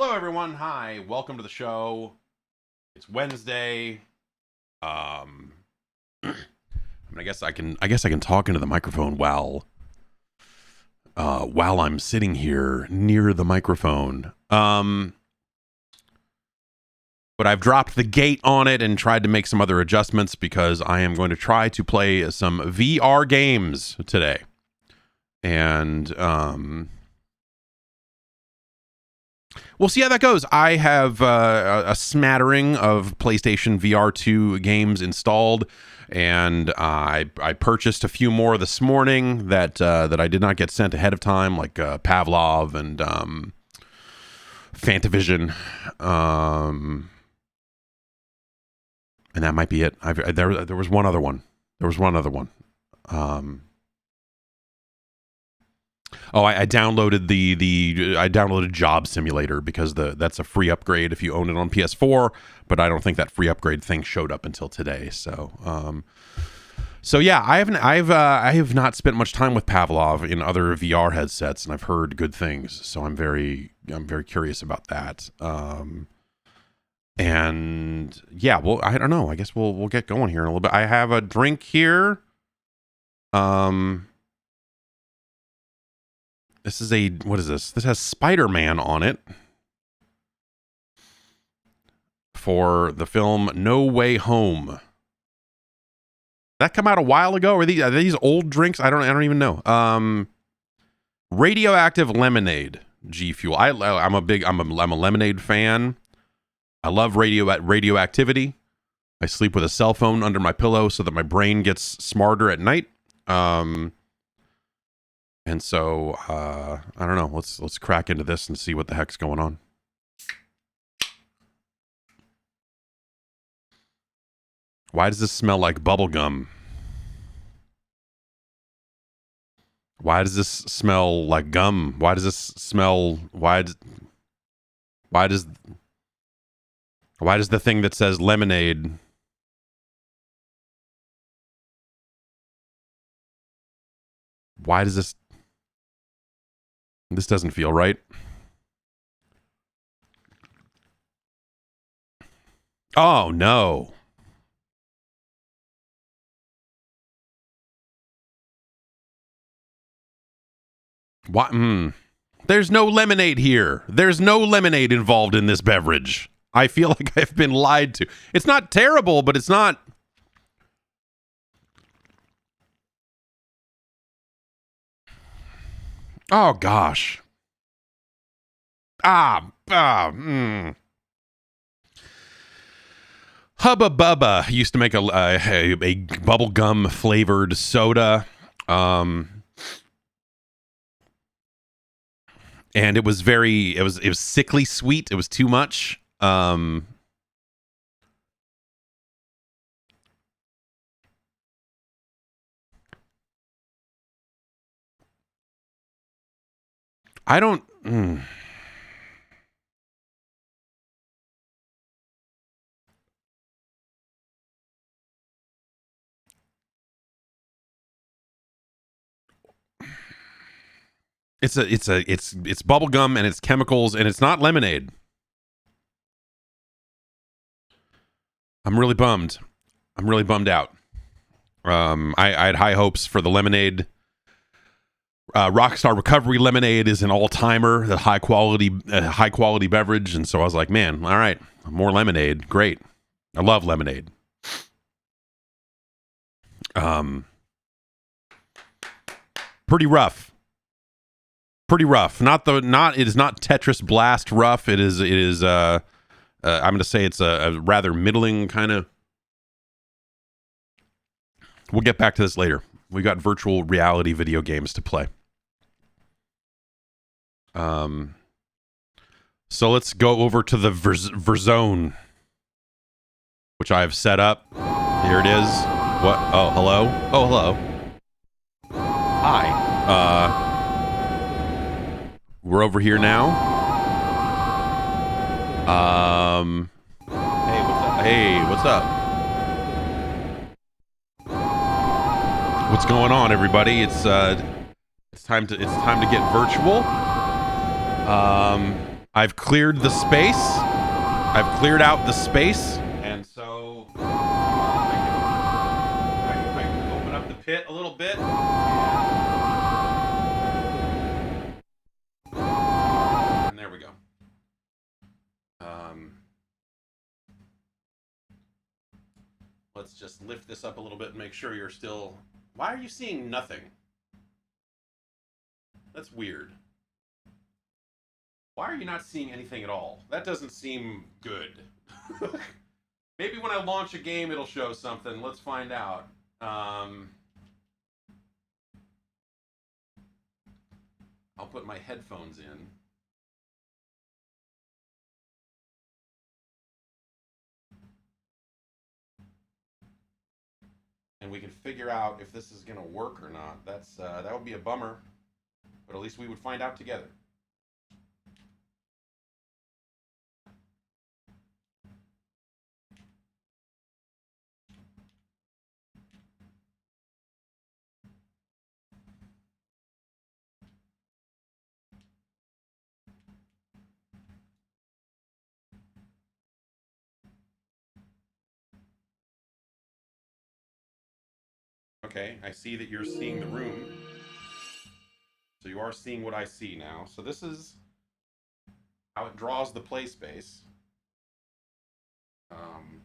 Hello, everyone. Hi, welcome to the show. It's Wednesday. I guess I can talk into the microphone while I'm sitting here near the microphone. But I've dropped the gate on it and tried to make some other adjustments because I am going to try to play some VR games today. And we'll see how that goes. I have a smattering of PlayStation VR2 games installed, and I purchased a few more this morning that I did not get sent ahead of time, like Pavlov and Fantavision, and that might be it. There was one other one. I downloaded I downloaded Job Simulator because that's a free upgrade if you own it on PS4, but I don't think that free upgrade thing showed up until today. So yeah, I have not spent much time with Pavlov in other VR headsets, and I've heard good things. So I'm very curious about that. And yeah, well, I don't know. I guess we'll get going here in a little bit. I have a drink here. This is what is this? This has Spider-Man on it for the film No Way Home. That come out a while ago? Are these old drinks? I don't even know. Radioactive lemonade, G Fuel. I'm a lemonade fan. I love radioactivity. I sleep with a cell phone under my pillow so that my brain gets smarter at night. And so, I don't know. Let's crack into this and see what the heck's going on. Why does this smell like bubble gum? Why does this smell like gum? Why does this smell? Why does the thing that says lemonade? Why does this? This doesn't feel right. Oh, no. What? There's no lemonade here. There's no lemonade involved in this beverage. I feel like I've been lied to. It's not terrible, but it's not. Oh, gosh. Hubba Bubba used to make a bubblegum flavored soda. And it was sickly sweet. It was too much. I don't. It's bubble gum and it's chemicals and it's not lemonade. I'm really bummed out. I had high hopes for the lemonade. Rockstar Recovery Lemonade is an all-timer, the high quality beverage, and so I was like, man, all right, more lemonade, great. I love lemonade. Pretty rough. It is not Tetris Blast rough. It is I'm going to say it's a rather middling kind of. We'll get back to this later. We got virtual reality video games to play. So let's go over to the Verzone, which I have set up. Here it is. What? Oh, hello. Oh, hello. Hi. We're over here now. Hey, what's up? What's going on, everybody? It's time to get virtual. I've cleared the space. I've cleared out the space. And so I can open up the pit a little bit. And there we go. Let's just lift this up a little bit and make sure you're still... Why are you seeing nothing? That's weird. Why are you not seeing anything at all? That doesn't seem good. Maybe when I launch a game, it'll show something. Let's find out. I'll put my headphones in. And we can figure out if this is going to work or not. That would be a bummer, but at least we would find out together. Okay, I see that you're seeing the room. So you are seeing what I see now. So this is how it draws the play space. And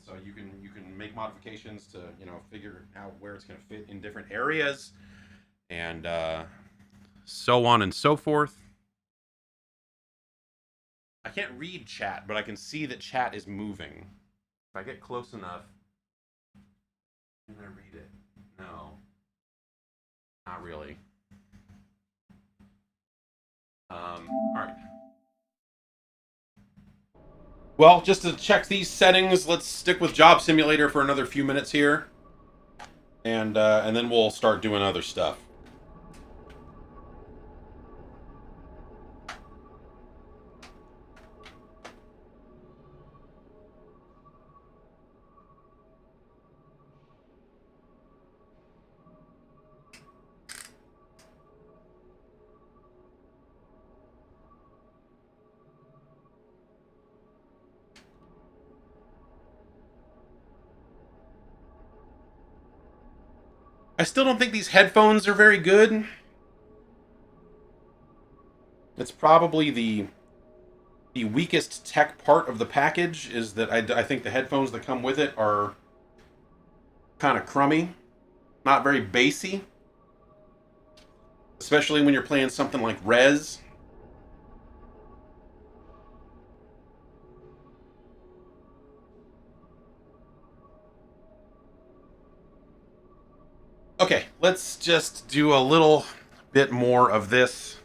so you can make modifications to, you know, figure out where it's going to fit in different areas, and so on and so forth. I can't read chat, but I can see that chat is moving. If I get close enough, can I read it? No. Not really. All right. Well, just to check these settings, let's stick with Job Simulator for another few minutes here, and then we'll start doing other stuff. I still don't think these headphones are very good. It's probably the weakest tech part of the package, is that I think the headphones that come with it are kind of crummy, not very bassy, especially when you're playing something like Rez. Okay, let's just do a little bit more of this,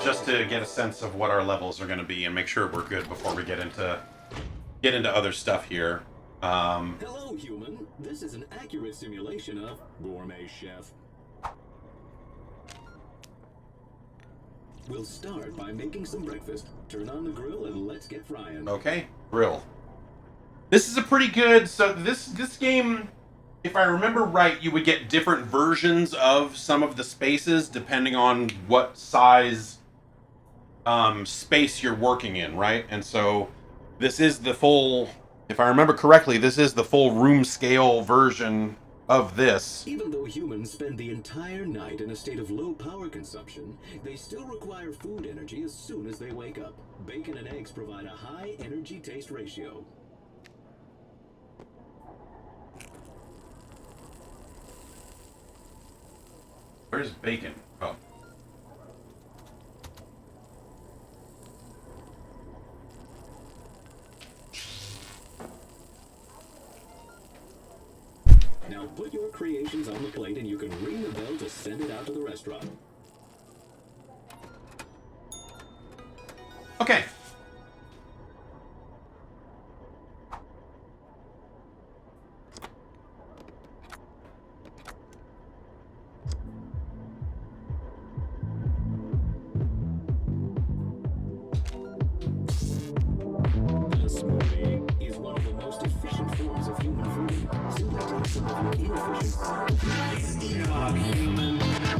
just to get a sense of what our levels are going to be and make sure we're good before we get into other stuff here. Hello, human. This is an accurate simulation of Gourmet Chef. We'll start by making some breakfast. Turn on the grill and let's get frying. Okay, grill. This is a pretty good... So this game, if I remember right, you would get different versions of some of the spaces depending on what size space you're working in, right? And so this is the full... If I remember correctly, this is the full room scale version of this. Even though humans spend the entire night in a state of low power consumption, they still require food energy as soon as they wake up. Bacon and eggs provide a high energy taste ratio. Where's bacon? Oh. Now put your creations on the plate and you can ring the bell to send it out to the restaurant. Okay.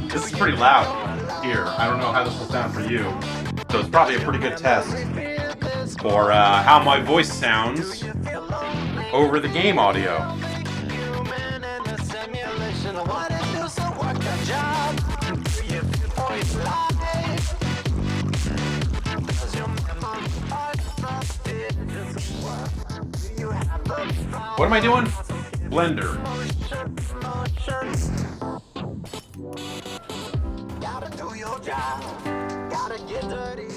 This is pretty loud here. I don't know how this will sound for you. So it's probably a pretty good test for how my voice sounds over the game audio. What am I doing? Blender. Gotta do your job. Gotta get dirty.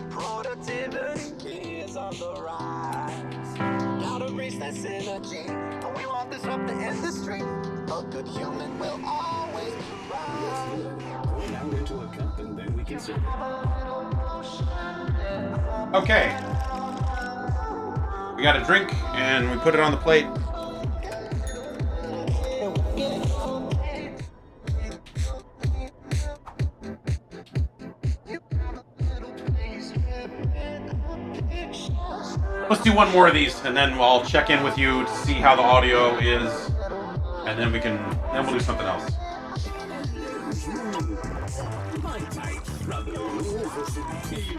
Productivity is on the rise. Gotta reach that synergy. And we want this up the industry. A good human will always be right. Pour it out into a cup and then we can serve it. Okay. We got a drink and we put it on the plate. Let's do one more of these, and then I'll check in with you to see how the audio is, and then we'll do something else. Tea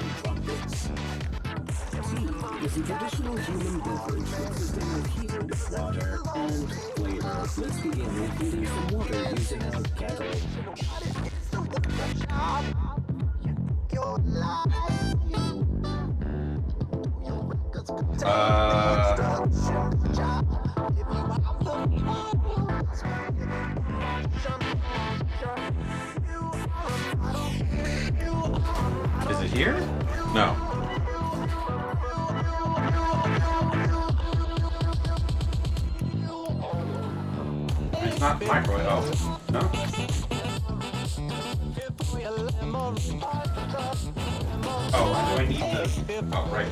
is a traditional human beverage consisting of heated water and flavor. Let's begin with heating some water using a kettle. Is it here? No. It's not microwave. Oh, no? Oh, do I need this? Oh, right.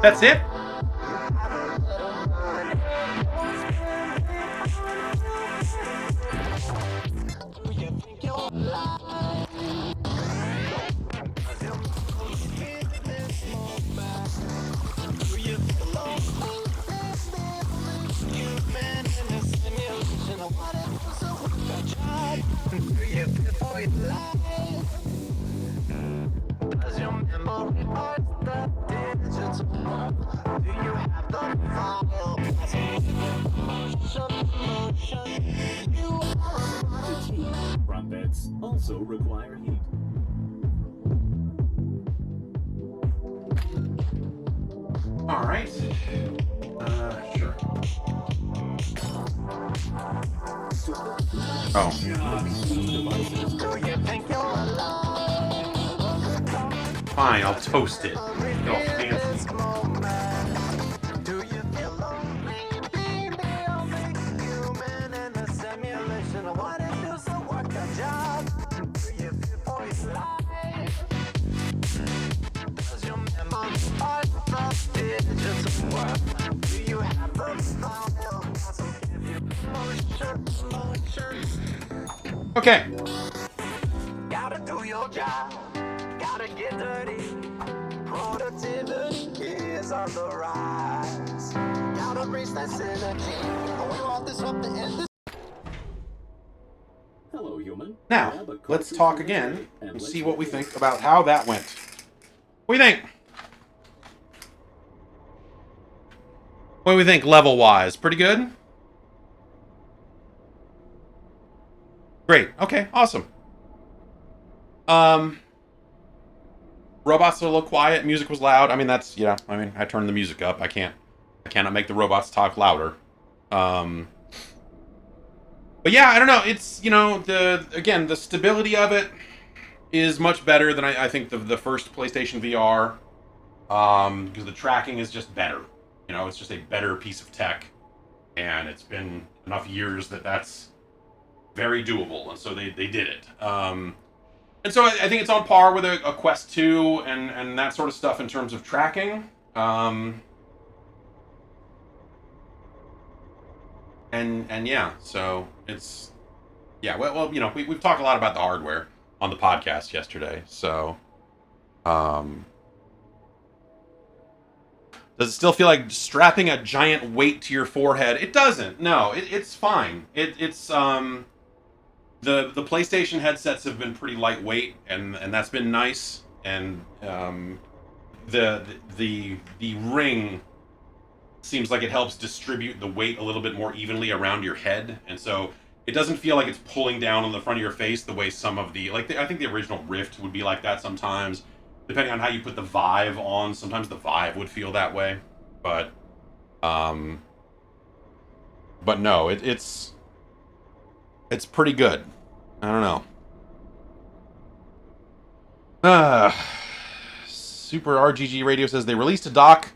That's it? Trumpets also require heat. All right. Sure. Oh. Fine, I'll toast it. Get all fancy. Okay. Gotta do your job. Gotta get dirty. Productivity is on the rise. Gotta reach that synergy. We want this up the end. Hello, human. Now, let's talk again and see what we think about how that went. What do you think? What do we think level-wise? Pretty good? Great. Okay, awesome. Robots are a little quiet. Music was loud. I mean, that's yeah. I mean, I turned the music up. I cannot make the robots talk louder. Um, but yeah, I don't know. It's the stability of it is much better than I think the first PlayStation VR. Because the tracking is just better. It's just a better piece of tech, and it's been enough years that that's very doable, and so they did it. And so I think it's on par with a Quest 2 and that sort of stuff in terms of tracking. Um, and yeah, so it's yeah. We've talked a lot about the hardware on the podcast yesterday. So um, does it still feel like strapping a giant weight to your forehead? It doesn't. No, it's fine. It's the PlayStation headsets have been pretty lightweight, and that's been nice. And the the ring seems like it helps distribute the weight a little bit more evenly around your head, and so it doesn't feel like it's pulling down on the front of your face the way some of I think the original Rift would be like that sometimes, depending on how you put the Vive on. Sometimes the Vive would feel that way, but um, but no, it's pretty good. I don't know. Super RGG Radio says they released a doc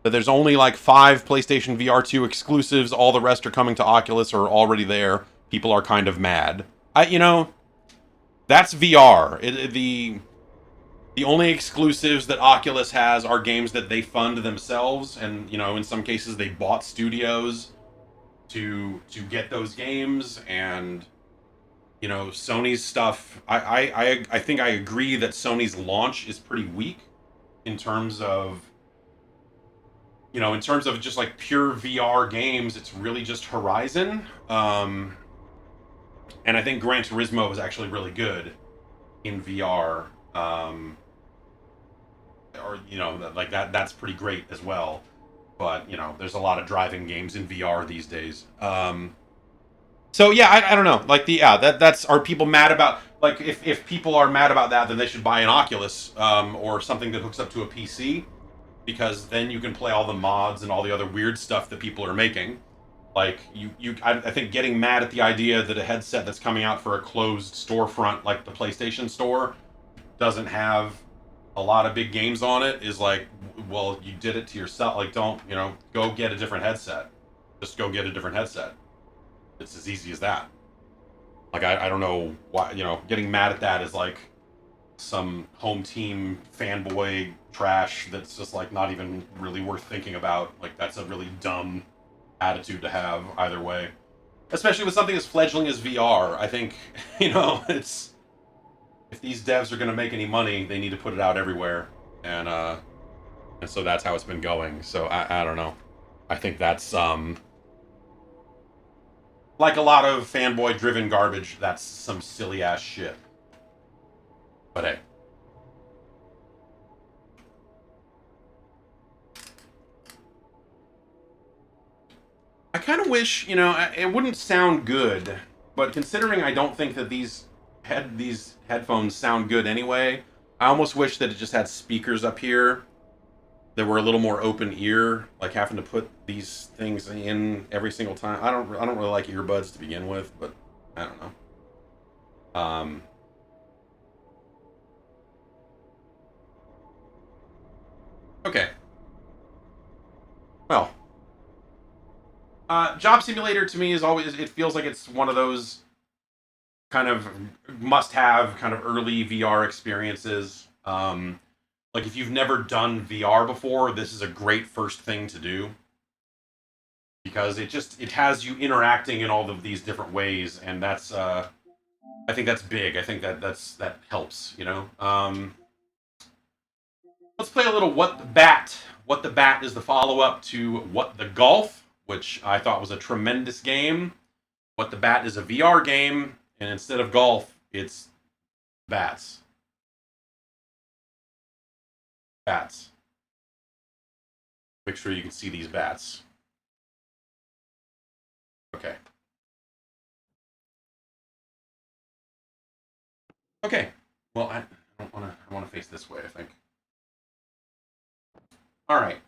that there's only like 5 PlayStation VR2 exclusives. All the rest are coming to Oculus or are already there. People are kind of mad. That's VR. The only exclusives that Oculus has are games that they fund themselves, and in some cases they bought studios to get those games. And Sony's stuff. I think I agree that Sony's launch is pretty weak in terms of just like pure VR games. It's really just Horizon. And I think Gran Turismo is actually really good in VR. Or like that's pretty great as well. But there's a lot of driving games in VR these days. So yeah, I don't know. Like that's are people mad about like if people are mad about that, then they should buy an Oculus or something that hooks up to a PC, because then you can play all the mods and all the other weird stuff that people are making. Like I think getting mad at the idea that a headset that's coming out for a closed storefront like the PlayStation Store doesn't have a lot of big games on it is like, well, you did it to yourself. Like, don't go get a different headset. Just go get a different headset. It's as easy as that. Like I don't know why getting mad at that is like some home team fanboy trash that's just like not even really worth thinking about. Like that's a really dumb attitude to have either way, especially with something as fledgling as VR. I think it's if these devs are going to make any money, they need to put it out everywhere, and so that's how it's been going. So I don't know. I think that's like a lot of fanboy driven garbage. That's some silly ass shit. But hey. I kind of wish, it wouldn't sound good, but considering I don't think that these headphones sound good anyway, I almost wish that it just had speakers up here that were a little more open ear, like having to put these things in every single time. I don't really like earbuds to begin with, but I don't know. Um, okay. Well, Job Simulator to me is always it feels like it's one of those kind of must-have kind of early VR experiences. Like if you've never done VR before, this is a great first thing to do, because it has you interacting in all of these different ways, and that's I think that's big. I think that helps. Let's play a little What the Bat. What the Bat is the follow-up to What the Golf, which I thought was a tremendous game. What the Bat is a VR game, and instead of golf, it's bats. Bats. Make sure you can see these bats. Okay. Okay. Well, I don't don't want to. I want to face this way, I think. All right.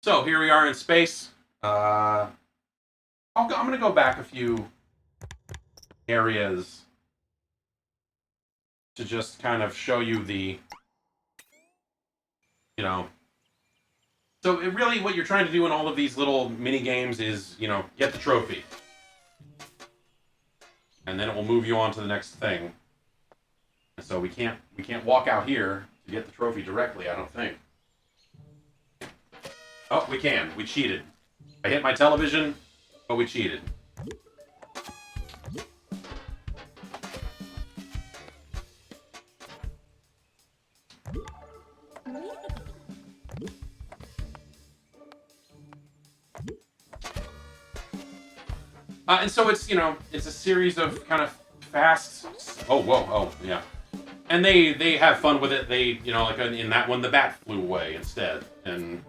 So here we are in space. I'm going to go back a few areas to just kind of show you the, you know. So it really, what you're trying to do in all of these little mini games is, you know, get the trophy, and then it will move you on to the next thing. And so we can't walk out here to get the trophy directly, I don't think. Oh, we can. We cheated. I hit my television, but we cheated. And so it's, you know, it's a series of kind of fast. Oh, whoa, oh, yeah. And they have fun with it. They, you know, like in that one, the bat flew away instead, and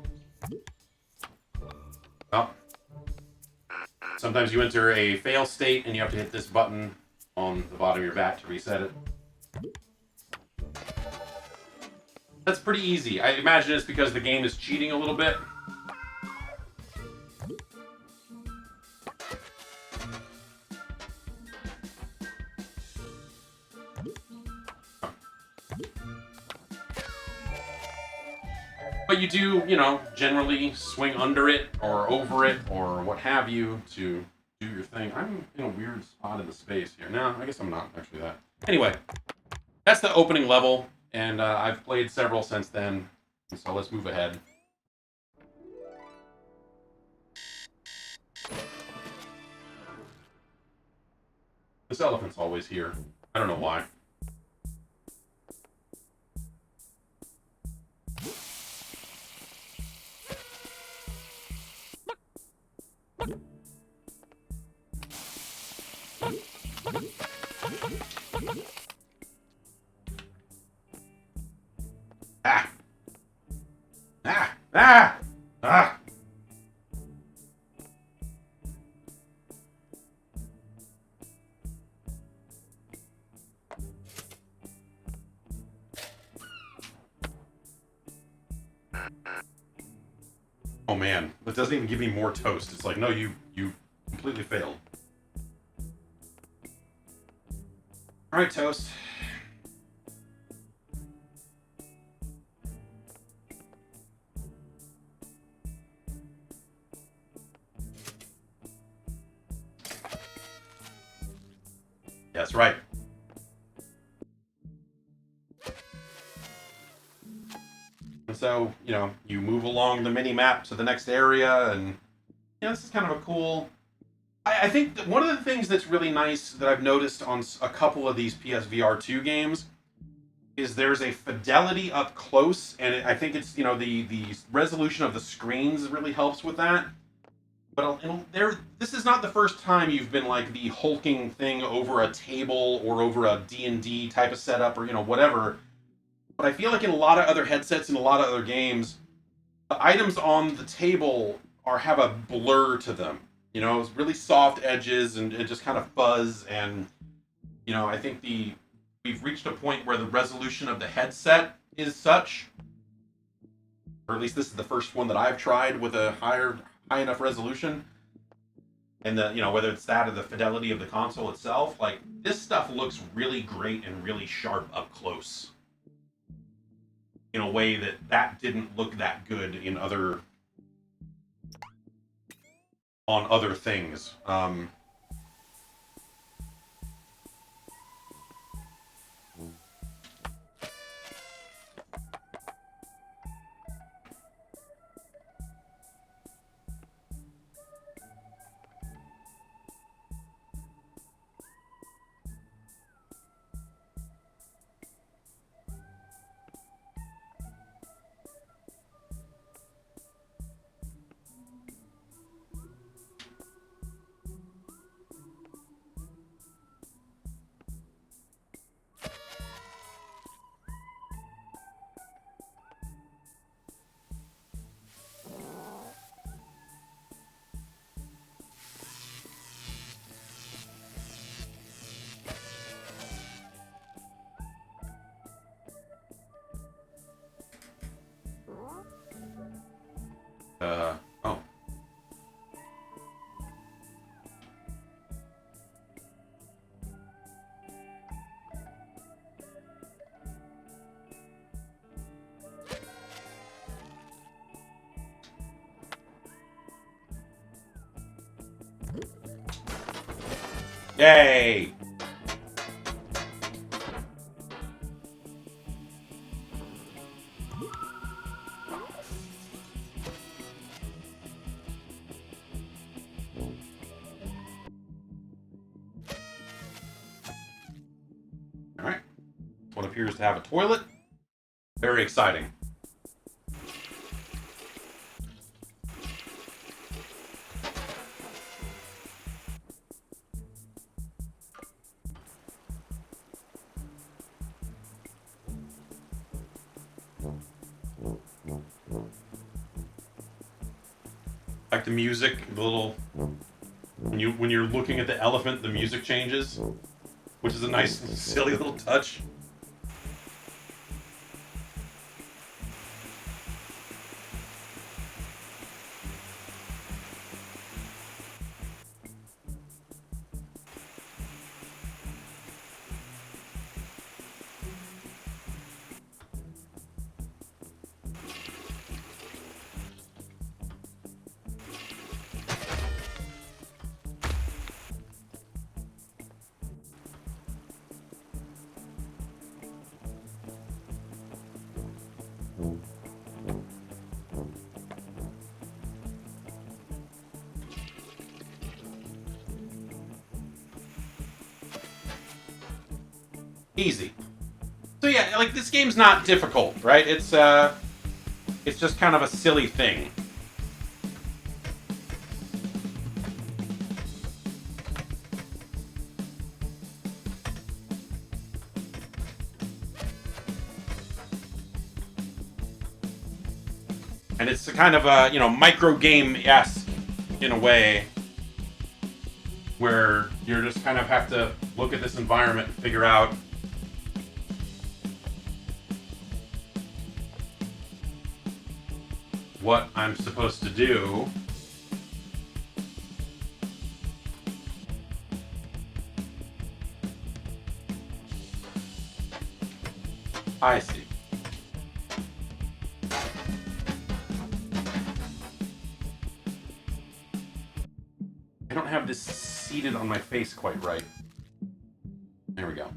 oh, sometimes you enter a fail state, and you have to hit this button on the bottom of your bat to reset it. That's pretty easy. I imagine it's because the game is cheating a little bit. But you do, you know, generally swing under it or over it or what have you to do your thing. I'm in a weird spot in the space here. No, I guess I'm not actually that. Anyway, that's the opening level, and I've played several since then, so let's move ahead. This elephant's always here. I don't know why. Ah! Ah! Ah! Ah! Oh man, it doesn't even give me more toast. It's like, no, you completely failed. All right, toast. That's right. And so, you know, you move along the mini map to the next area, and you know, this is kind of a cool. I think that one of the things that's really nice that I've noticed on a couple of these PSVR2 games is there's a fidelity up close, and I think it's, you know, the resolution of the screens really helps with that. But this is not the first time you've been like the hulking thing over a table or over a D&D type of setup or, you know, whatever. But I feel like in a lot of other headsets and a lot of other games, the items on the table have a blur to them. You know, it's really soft edges and it just kind of fuzz. And you know, I think we've reached a point where the resolution of the headset is such, or at least this is the first one that I've tried with a high enough resolution. And the, you know, whether it's that or the fidelity of the console itself, like this stuff looks really great and really sharp up close in a way that didn't look that good in on other things. Oh. Yay! Alright. What appears to have a toilet. Very exciting. Like the music, the little when you're looking at the elephant, the music changes, which is a nice, silly little touch. Easy. So yeah, like this game's not difficult, right? It's just kind of a silly thing. And it's kind of a, micro game-esque in a way where you just kind of have to look at this environment and figure out what I'm supposed to do. I see. I don't have this seated on my face quite right. There we go.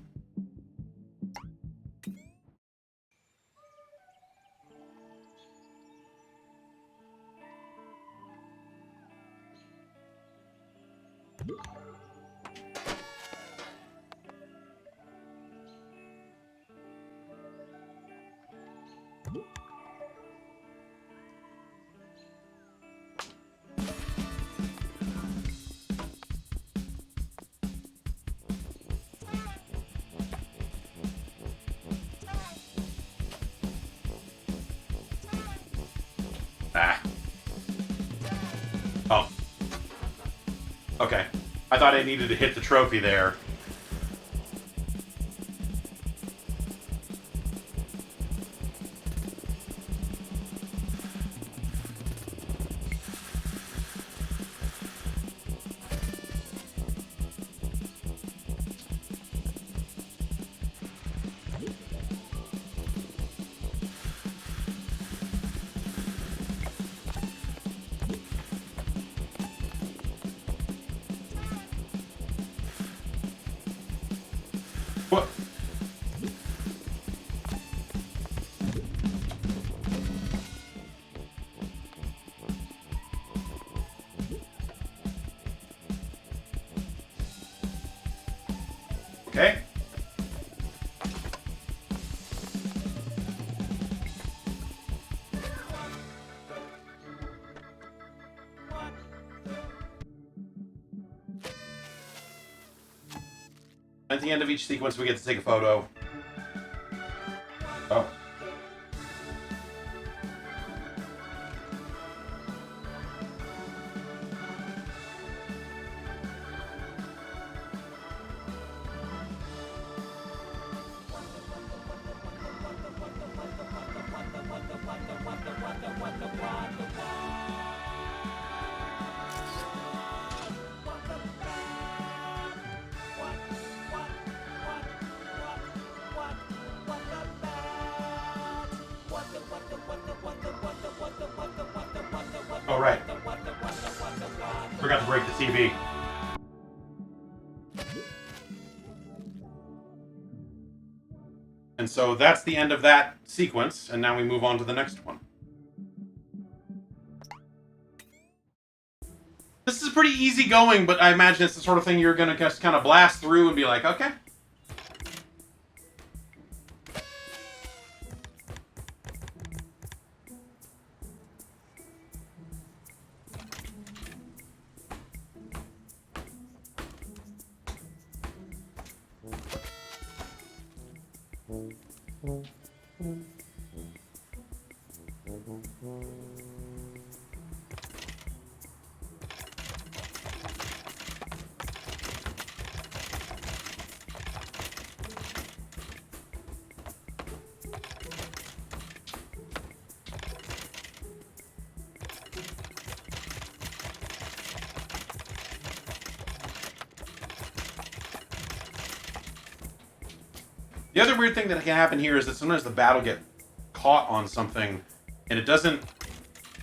Ah. Oh. Okay. I thought I needed to hit the trophy there. What? Okay. At the end of each sequence, we get to take a photo. Oh. TV. And so that's the end of that sequence, and now we move on to the next one. This is pretty easy going, but I imagine it's the sort of thing you're going to just kind of blast through and be like, okay. The other weird thing that can happen here is that sometimes the bat will get caught on something and it doesn't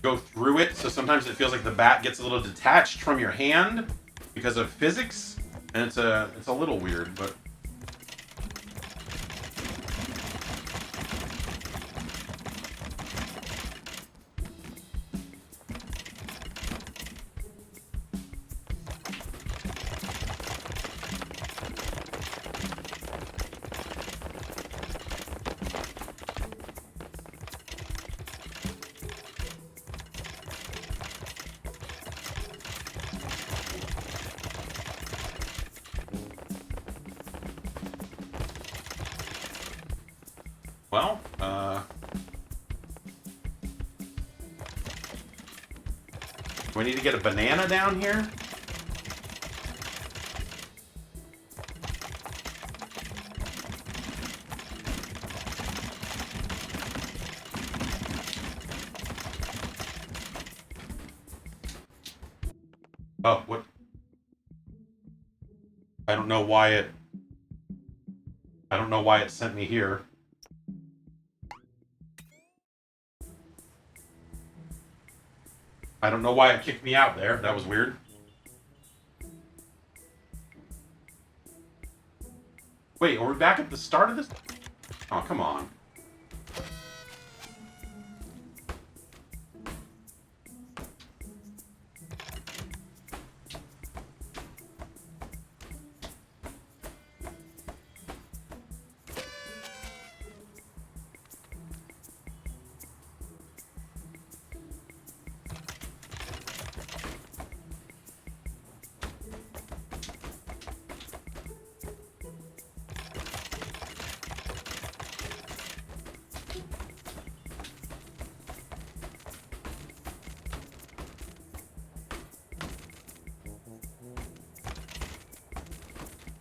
go through it, so sometimes it feels like the bat gets a little detached from your hand because of physics, and it's a little weird, but well, do we need to get a banana down here? Oh, what? I don't know why it sent me here. I don't know why it kicked me out there. That was weird. Wait, are we back at the start of this? Oh, come on.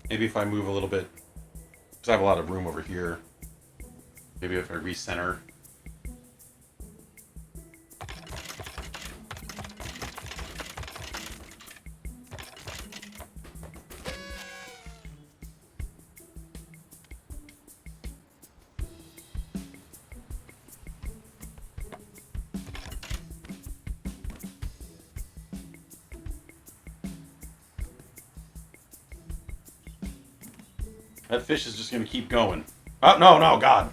Maybe if I move a little bit, because I have a lot of room over here. Maybe if I recenter. That fish is just going to keep going. Oh, no, no, God.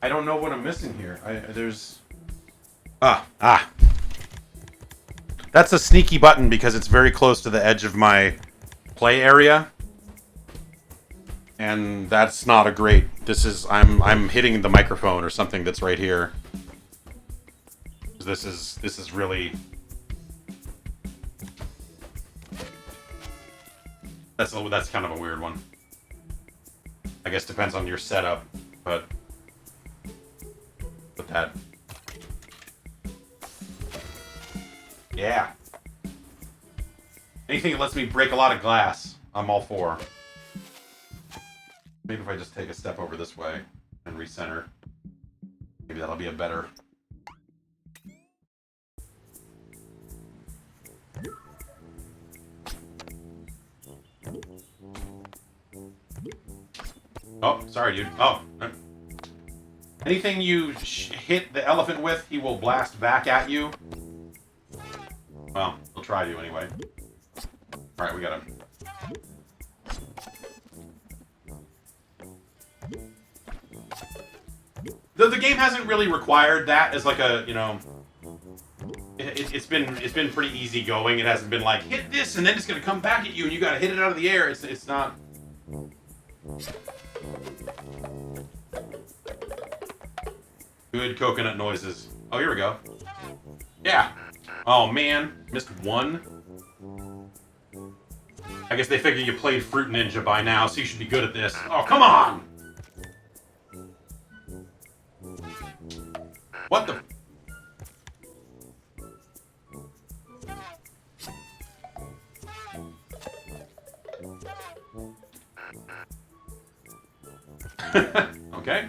I don't know what I'm missing here. There's... Ah. That's a sneaky button because it's very close to the edge of my play area. And that's not a great... This is... I'm hitting the microphone or something that's right here. This is really... That's kind of a weird one. I guess depends on your setup, but that... Yeah. Anything that lets me break a lot of glass, I'm all for. Maybe if I just take a step over this way and recenter, maybe that'll be a better... Oh, sorry, dude. Oh. Anything you hit the elephant with, he will blast back at you. Well, he'll try to anyway. Alright, we got him. The game hasn't really required that as like a, you know... It's been pretty easy going. It hasn't been like, hit this and then it's gonna come back at you and you gotta hit it out of the air. It's not... Good coconut noises. Oh, here we go. Yeah. Oh, man. Missed one. I guess they figure you played Fruit Ninja by now, so you should be good at this. Oh, come on! What the... Okay.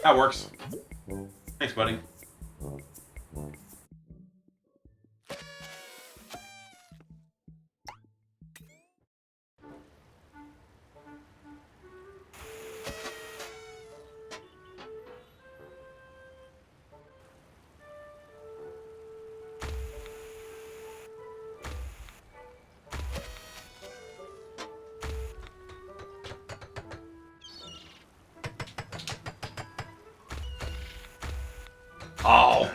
That works. Thanks, buddy. Oh.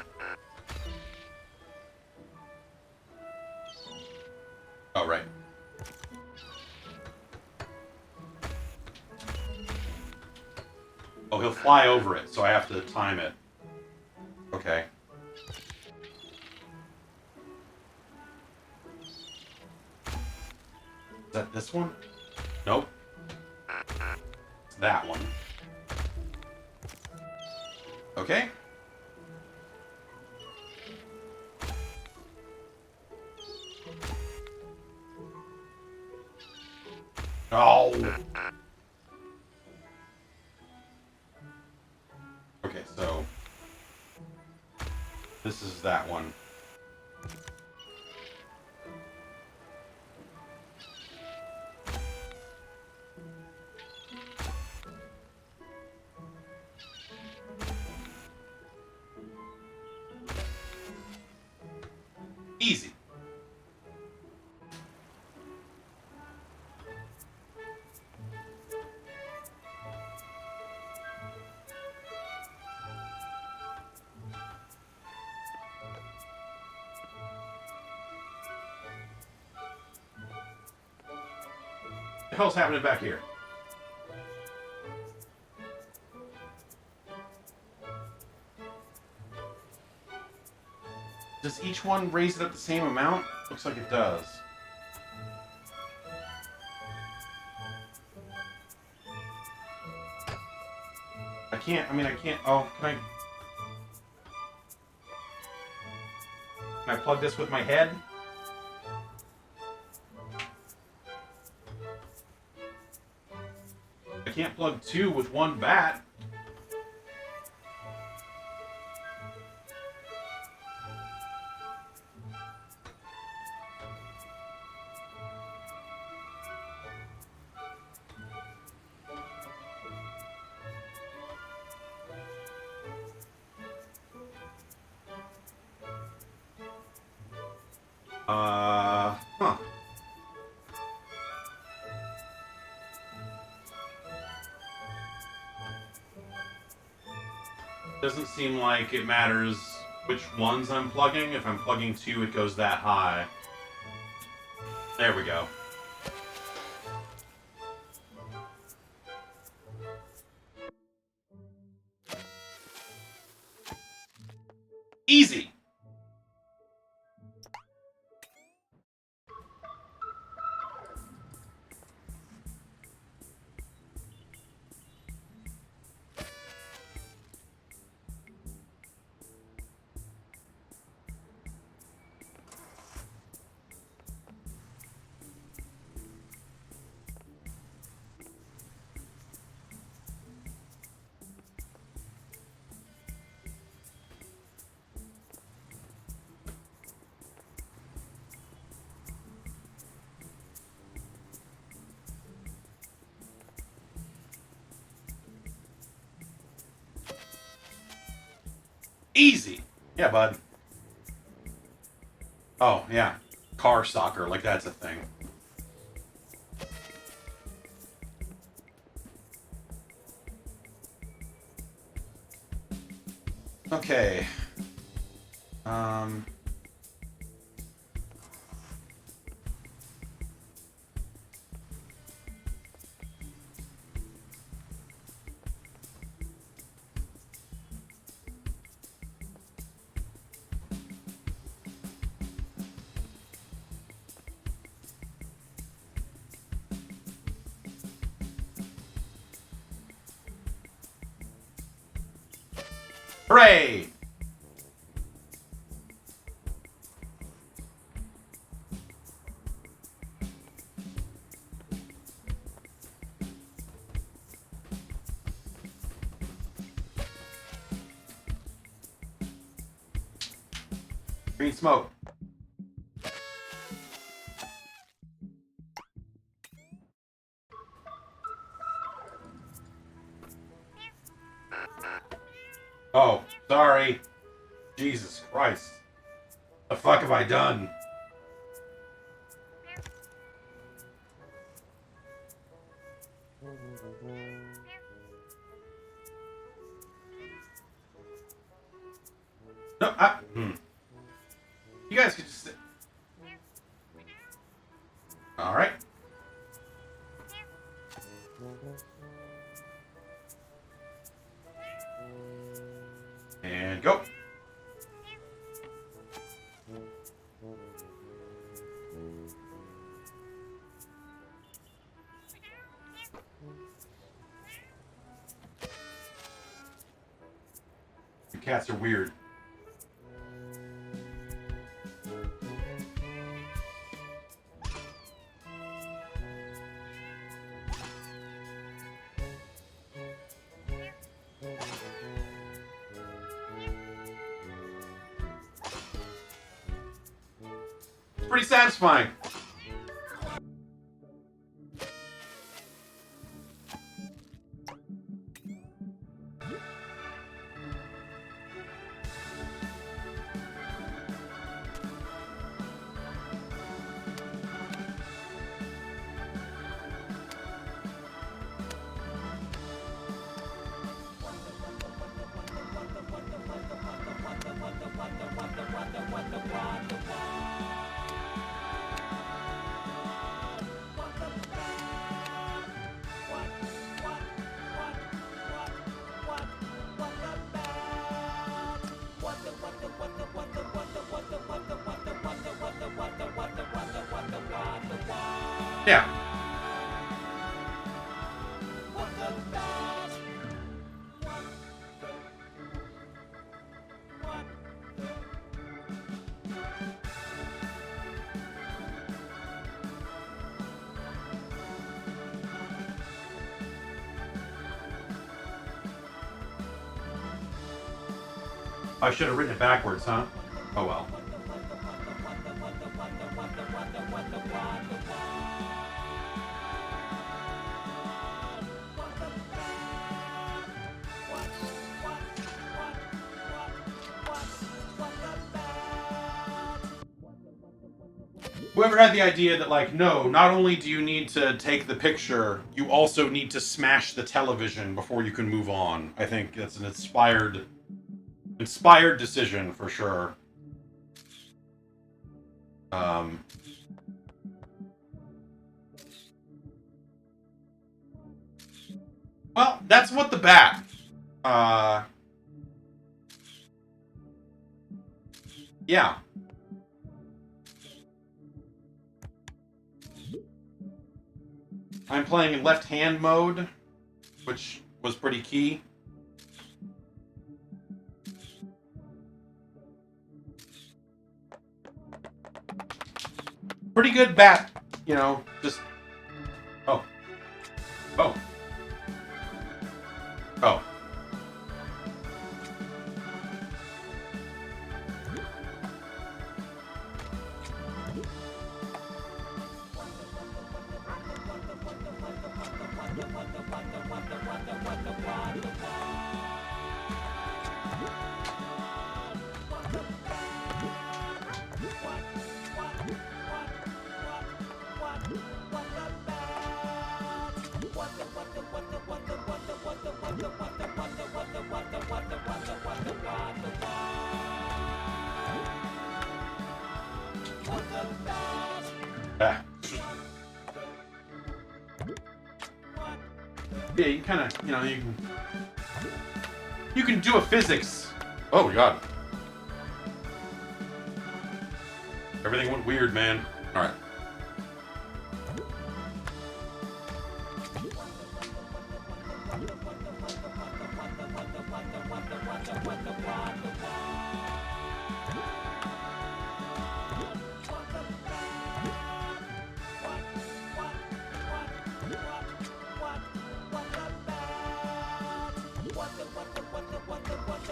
Oh, right. Oh, he'll fly over it, so I have to time it. Okay. Is that this one? Nope. It's that one. Okay. Oh. Okay, so this is that one. Easy. What the hell's happening back here? Does each one raise it up the same amount? Looks like it does. I can't, oh, can I plug this with my head? I can't plug two with one bat. Huh. Doesn't seem like it matters which ones I'm plugging. If I'm plugging two, it goes that high. There we go. Easy! Easy. Yeah, bud. Oh, yeah. Car soccer, like that's a thing. Okay. Hooray! Green smoke. Oh, sorry. Jesus Christ. The fuck have I done? No, you guys could just sit. Alright. And go. Your cats are weird. It's pretty satisfying. Yeah. I should have written it backwards, huh? Oh well. Whoever had the idea that, like, no, not only do you need to take the picture, you also need to smash the television before you can move on. I think that's an inspired decision for sure. Well, that's what the bat. Yeah. I'm playing in left-hand mode, which was pretty key. Pretty good bat, you know, just... Oh. Oh. Oh. Ah. Yeah, you kind of, you can do a physics. Oh god. Everything went weird, man. All right.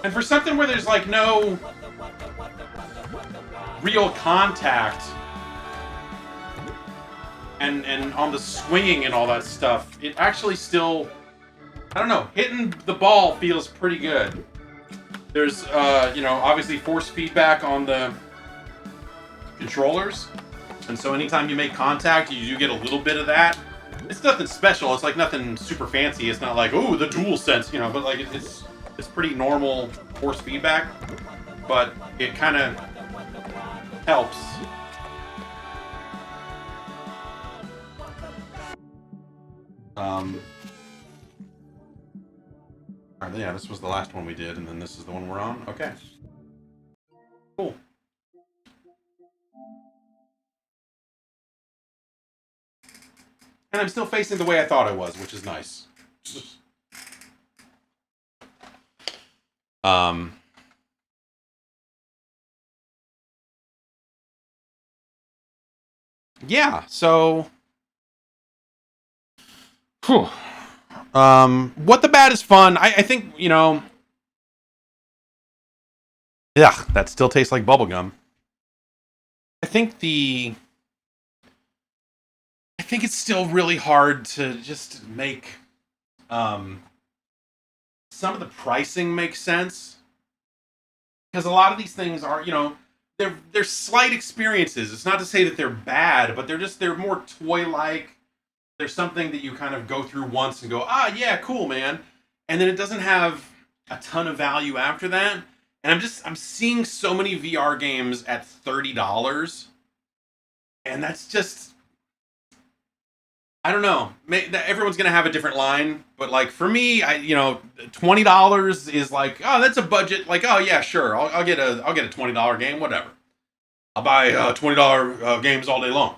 And for something where there's like no real contact and on the swinging and all that stuff, it actually still, I don't know, hitting the ball feels pretty good. There's obviously force feedback on the controllers, and so anytime you make contact, you do get a little bit of that. It's nothing special. It's like nothing super fancy. It's not like, oh, the dual sense, but like it's pretty normal force feedback, but it kind of helps. Alright, yeah, this was the last one we did, and then this is the one we're on. Okay. Cool. And I'm still facing the way I thought I was, which is nice. Yeah, so whew. What the Bat is fun. I think, yeah, that still tastes like bubblegum. I think it's still really hard to just make some of the pricing make sense. Because a lot of these things are, they're slight experiences. It's not to say that they're bad, but they're more toy-like. There's something that you kind of go through once and go, yeah, cool, man. And then it doesn't have a ton of value after that. And I'm seeing so many VR games at $30. And that's just, I don't know. Everyone's going to have a different line. But like for me, $20 is like, oh, that's a budget. Like, oh yeah, sure. I'll get a $20 game, whatever. I'll buy $20 games all day long.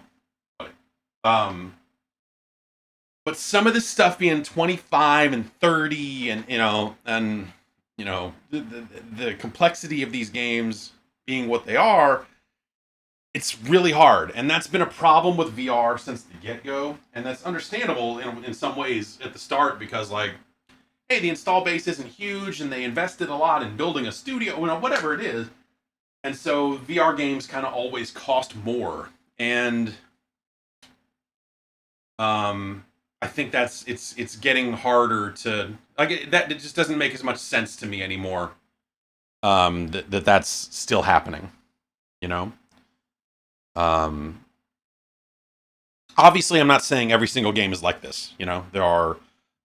But some of this stuff being 25 and 30 and the complexity of these games being what they are, it's really hard. And that's been a problem with VR since the get-go. And that's understandable in some ways at the start because like, hey, the install base isn't huge and they invested a lot in building a studio, whatever it is. And so VR games kind of always cost more. And I think it's getting harder to like that. It just doesn't make as much sense to me anymore. That's still happening, Obviously, I'm not saying every single game is like this. There are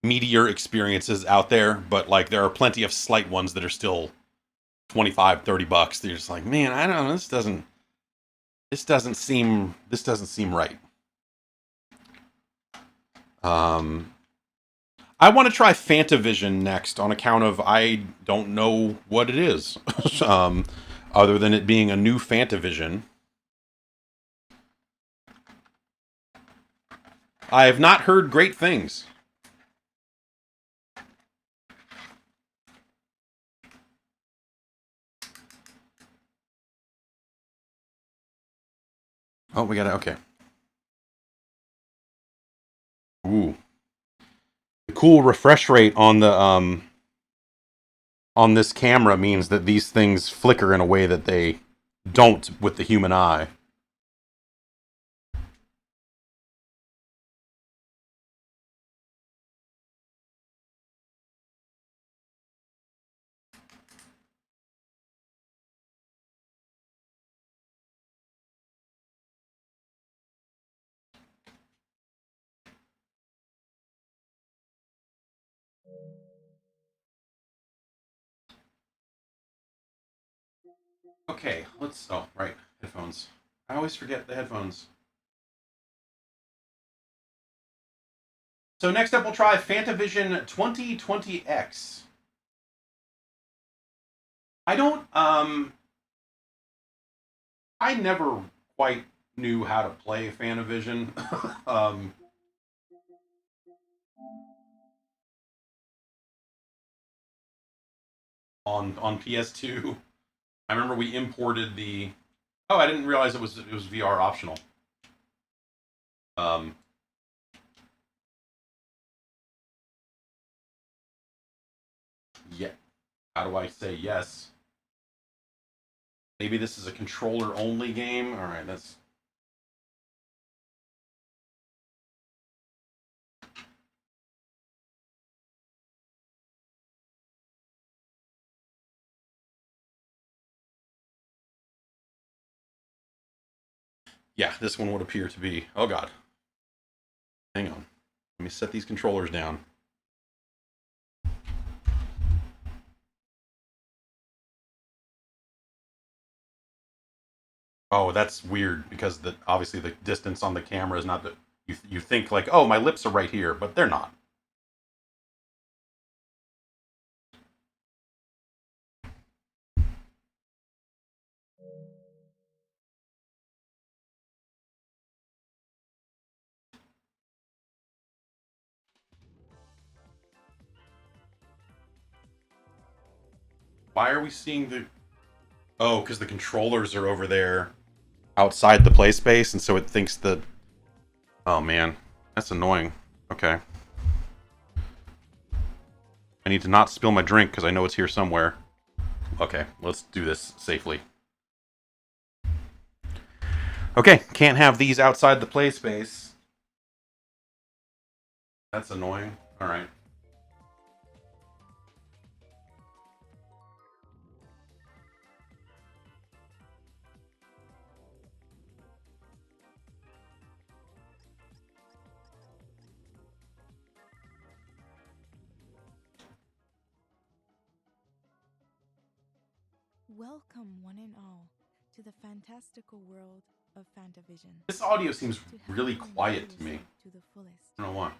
meatier experiences out there, but like there are plenty of slight ones that are still $25, $30. They're just like, man, I don't know. This doesn't seem right. I want to try Fantavision next on account of I don't know what it is, other than it being a new Fantavision. I have not heard great things. Oh, we got it. Okay. Ooh. The cool refresh rate on the on this camera means that these things flicker in a way that they don't with the human eye. Okay, oh, right, headphones. I always forget the headphones. So next up, we'll try Fantavision 2020X. I don't, I never quite knew how to play Fantavision. On PS2. I remember we imported the. Oh, I didn't realize it was VR optional. Um, yeah. How do I say yes? Maybe this is a controller only game. All right, that's. Yeah, this one would appear to be. Oh God. Hang on. Let me set these controllers down. Oh, that's weird because obviously the distance on the camera is not that you think like, oh, my lips are right here, but they're not. Why are we seeing the? Oh, because the controllers are over there outside the play space, and so it thinks that. Oh man, that's annoying. Okay. I need to not spill my drink because I know it's here somewhere. Okay, let's do this safely. Okay, can't have these outside the play space. That's annoying. All right. Welcome, one and all, to the fantastical world of Fantavision. This audio seems really quiet to me. To the fullest. I don't know why.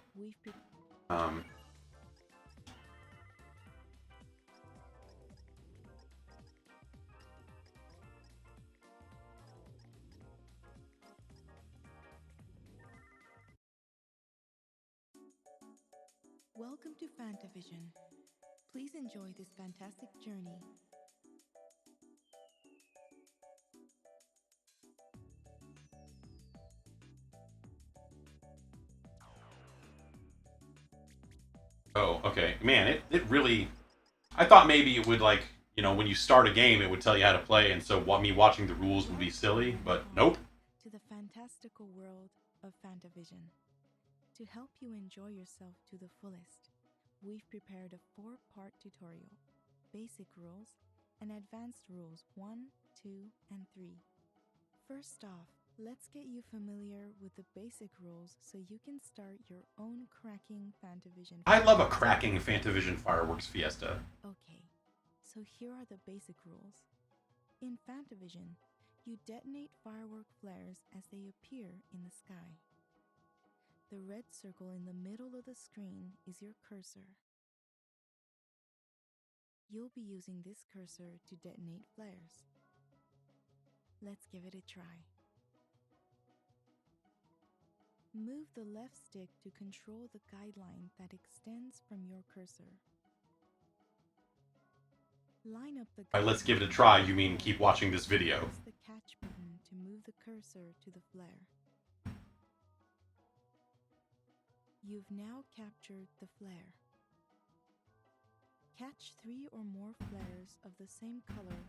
Welcome to Fantavision. Please enjoy this fantastic journey. Oh, okay. Man, it really. I thought maybe it would like when you start a game, it would tell you how to play, and so me watching the rules would be silly. But nope. To the fantastical world of Fantavision. To help you enjoy yourself to the fullest, we've prepared a 4-part tutorial: basic rules and advanced rules 1, 2, and 3. First off, let's get you familiar with the basic rules so you can start your own cracking Fantavision. I love a cracking Fantavision fireworks fiesta. Okay, so here are the basic rules. In Fantavision, you detonate firework flares as they appear in the sky. The red circle in the middle of the screen is your cursor. You'll be using this cursor to detonate flares. Let's give it a try. Move the left stick to control the guideline that extends from your cursor. Line up the. By let's give it a try, you mean keep watching this video. Press the catch button to move the cursor to the flare. You've now captured the flare. Catch 3 or more flares of the same color,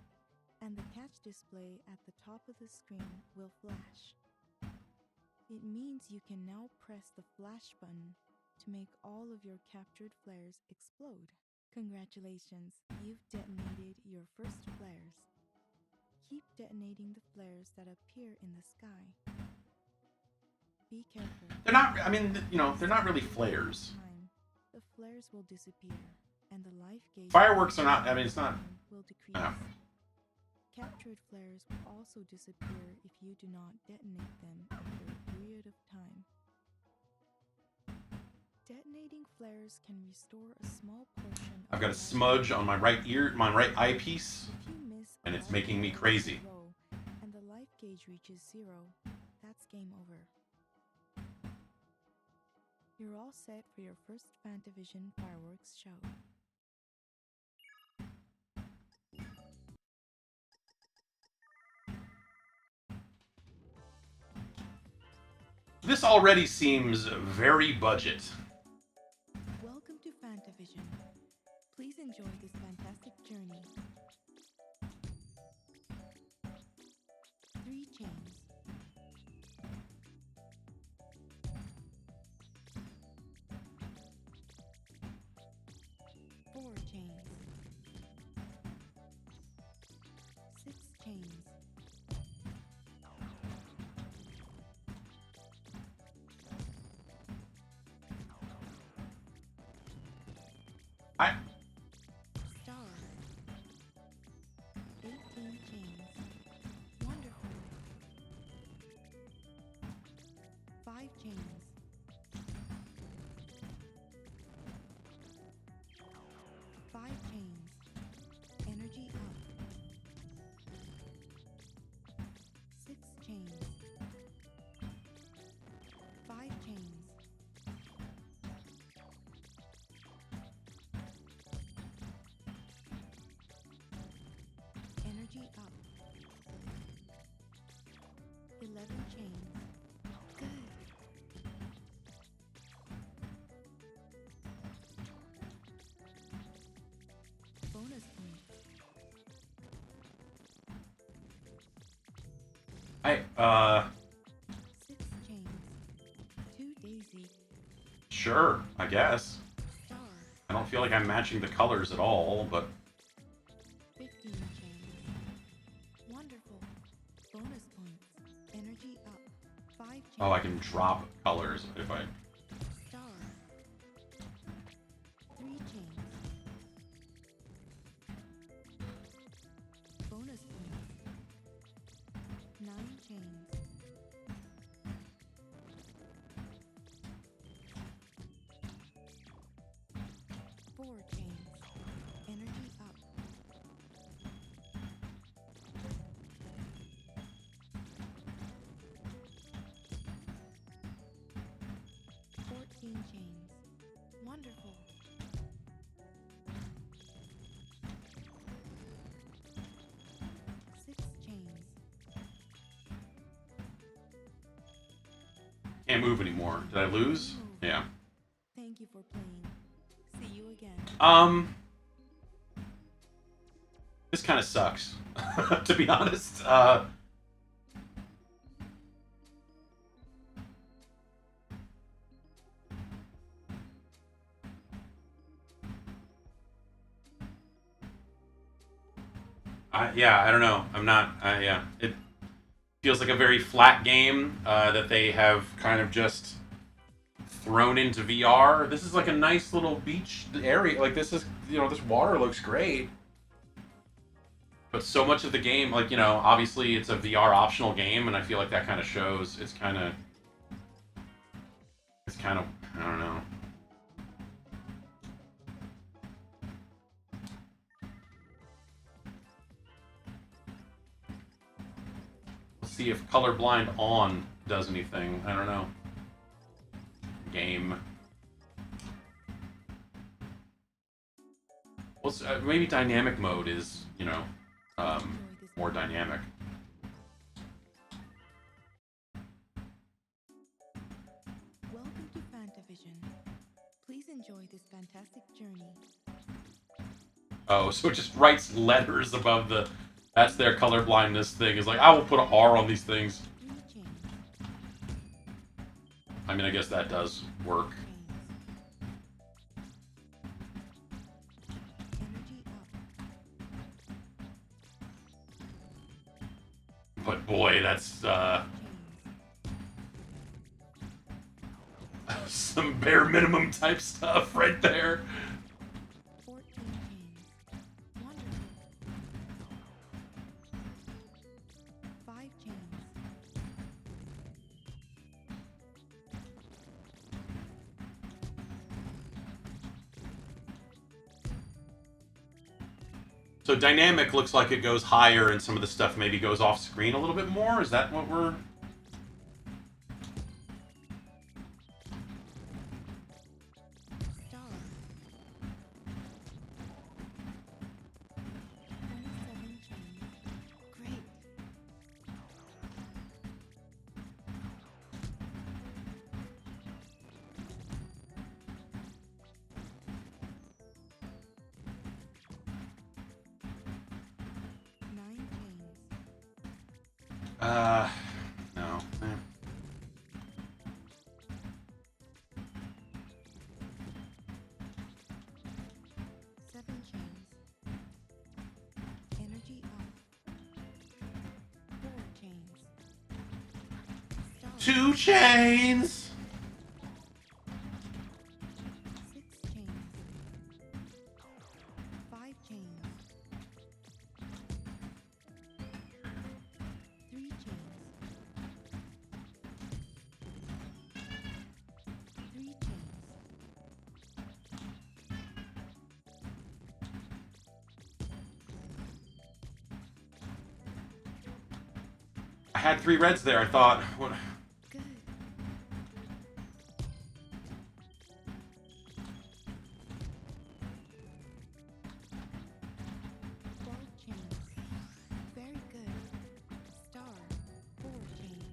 and the catch display at the top of the screen will flash. It means you can now press the flash button to make all of your captured flares explode. Congratulations, you've detonated your first flares. Keep detonating the flares that appear in the sky. Be careful. They're not. I mean, they're not really flares. The flares will disappear, and the life gauge. Fireworks are not. I mean, it's not. Will decrease. No. Captured flares will also disappear if you do not detonate them after a period of time. Detonating flares can restore a small portion of I've got a life. smudge on my right ear, my right eyepiece, If you miss a and it's life making me flare crazy. in a row and the life gauge reaches 0, that's game over. You're all set for your first Phantavision fireworks show. This already seems very budget. Welcome to Fantavision. Please enjoy this fantastic journey. 3 chains. 4 chains. 6 chains. 18 chains. Wonderful. 5 chains. 5 chains. Energy up. 6 chains. 5 chains. Energy up. 11 chains. Good. Bonus points. I 6 chains. 2 daisy. Sure, I guess. Star. I don't feel like I'm matching the colors at all, but 15 chains. Wonderful. Bonus points. Energy up. 5 chains. oh, I can drop colors if I. Star. 3 chains. Bonus points. 9 chains. 4 chains. Energy up. 14 chains. Wonderful. 6 chains. Can't move anymore. Did I lose? Yeah. Thank you for playing. See you again. This kind of sucks, to be honest. Yeah, I don't know. I'm not. Yeah, it feels like a very flat game that they have kind of just thrown into VR. This is like a nice little beach area. Like this is, this water looks great. But so much of the game, like, obviously it's a VR optional game, and I feel like that kind of shows. It's kind of, I don't know. Let's see if colorblind on does anything. I don't know. Game. Well, maybe dynamic mode is, more dynamic. Welcome to Fantavision. Please enjoy this fantastic journey. Oh, so it just writes letters above the... That's their colorblindness thing. Is like, I will put an R on these things. 3 chains. I mean, I guess that does work. Chains. Energy up. But boy, that's Chains. some bare minimum type stuff right there. 14 chains. Wonderful. So dynamic looks like it goes higher, and some of the stuff maybe goes off screen a little bit more. Is that what we're? Star. 27 chains. Great. Nine chains. No. Seven chains. Energy up. Four chains. Star. 2 chains. Six chains. Five chains. Three chains. Three chains. I had 3 reds there. I thought. What? Good. 12 chains. Very good. Star. Four chains.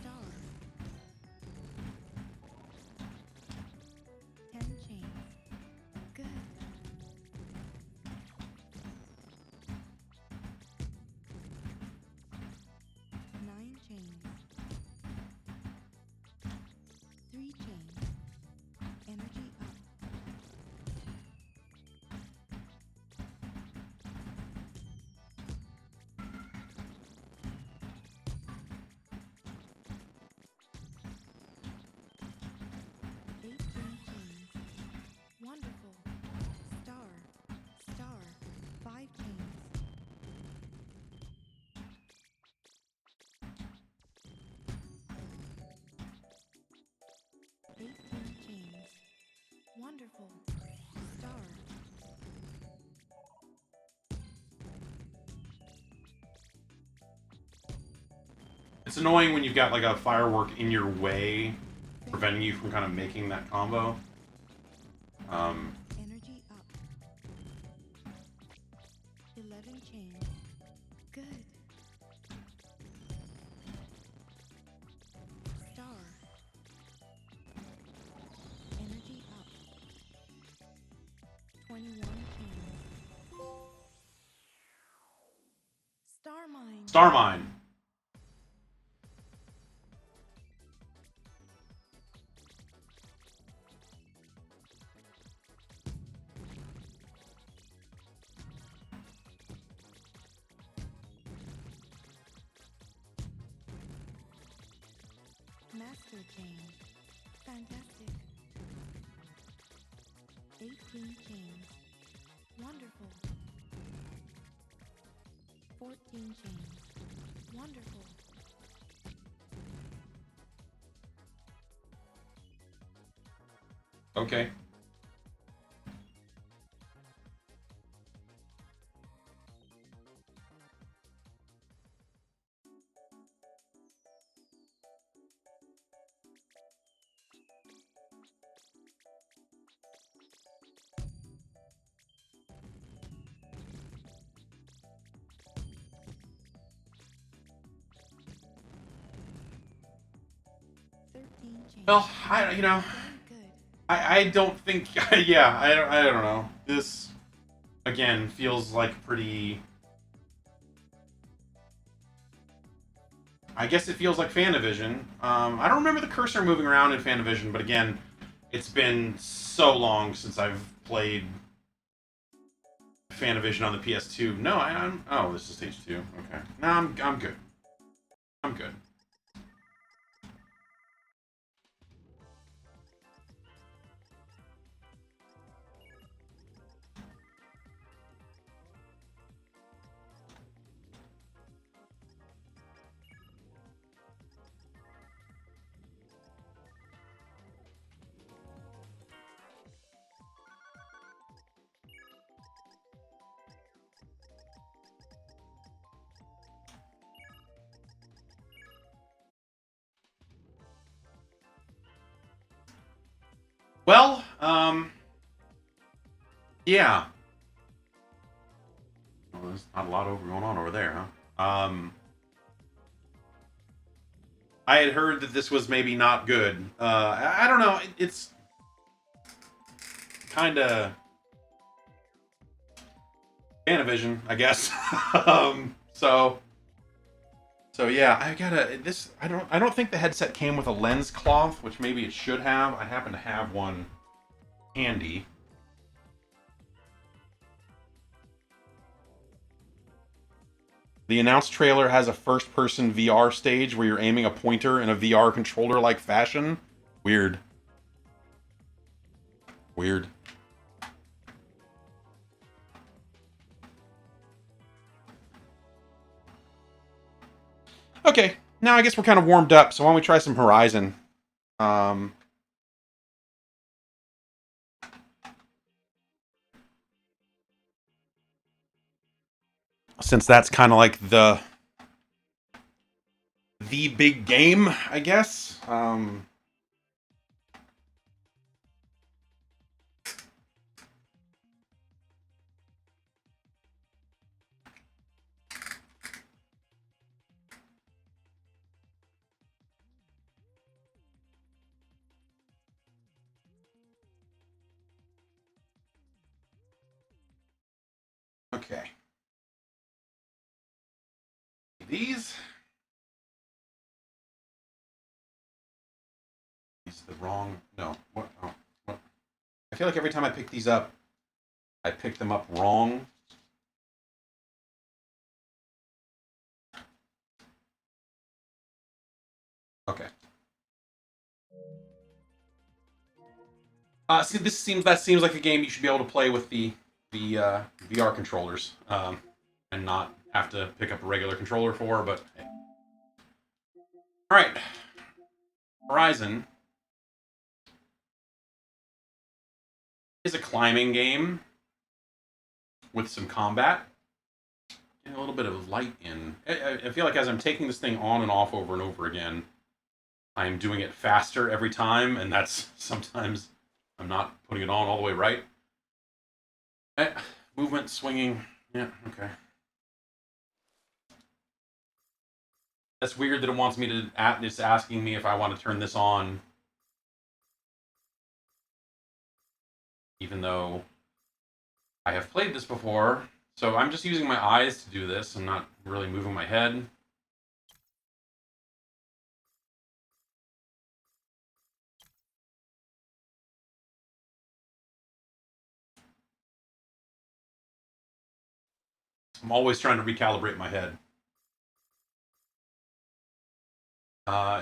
Star. 10 chains. Good. Nine chains. Three chains. Energy up. Eighteen chains. Wonderful. Star. Star. Five chains. Eighteen chains. Wonderful. Star. It's annoying when you've got like a firework in your way, preventing you from kind of making that combo. Energy up. 11 chains. Good. Star. Energy up. 21 chains. Star mine. Star Mine. Master chain. Fantastic. 18 chains. Wonderful. 14 chains. Wonderful. Okay. Well, Very good. I don't think, yeah, I don't know. This, again, feels like pretty, I guess it feels like Fantavision. I don't remember the cursor moving around in Fantavision, but again, it's been so long since I've played Fantavision on the PS2. No, I'm, oh, this is stage 2. Okay. No, I'm good. I'm good. Well, yeah. Well, there's not a lot going on over there, huh? I had heard that this was maybe not good. I don't know. It's kind of Fantavision, I guess. So yeah, I gotta this. I don't think the headset came with a lens cloth, which maybe it should have. I happen to have one handy. The announced trailer has a first-person VR stage where you're aiming a pointer in a VR controller-like fashion. Weird. Weird. Okay, now I guess we're kind of warmed up, so why don't we try some Horizon? Since that's kind of like the big game, I guess. Okay. These the wrong. No. What? Oh, what? I feel like every time I pick these up, I pick them up wrong. Okay. See, that seems like a game you should be able to play with the VR controllers, and not have to pick up a regular controller for. But hey. All right, Horizon is a climbing game with some combat and a little bit of light in. I feel like as I'm taking this thing on and off over and over again, I'm doing it faster every time, and that's sometimes I'm not putting it on all the way right. Movement, swinging. Yeah, okay. That's weird that it wants me to. It's asking me if I want to turn this on, even though I have played this before. So I'm just using my eyes to do this. I'm not really moving my head. I'm always trying to recalibrate my head.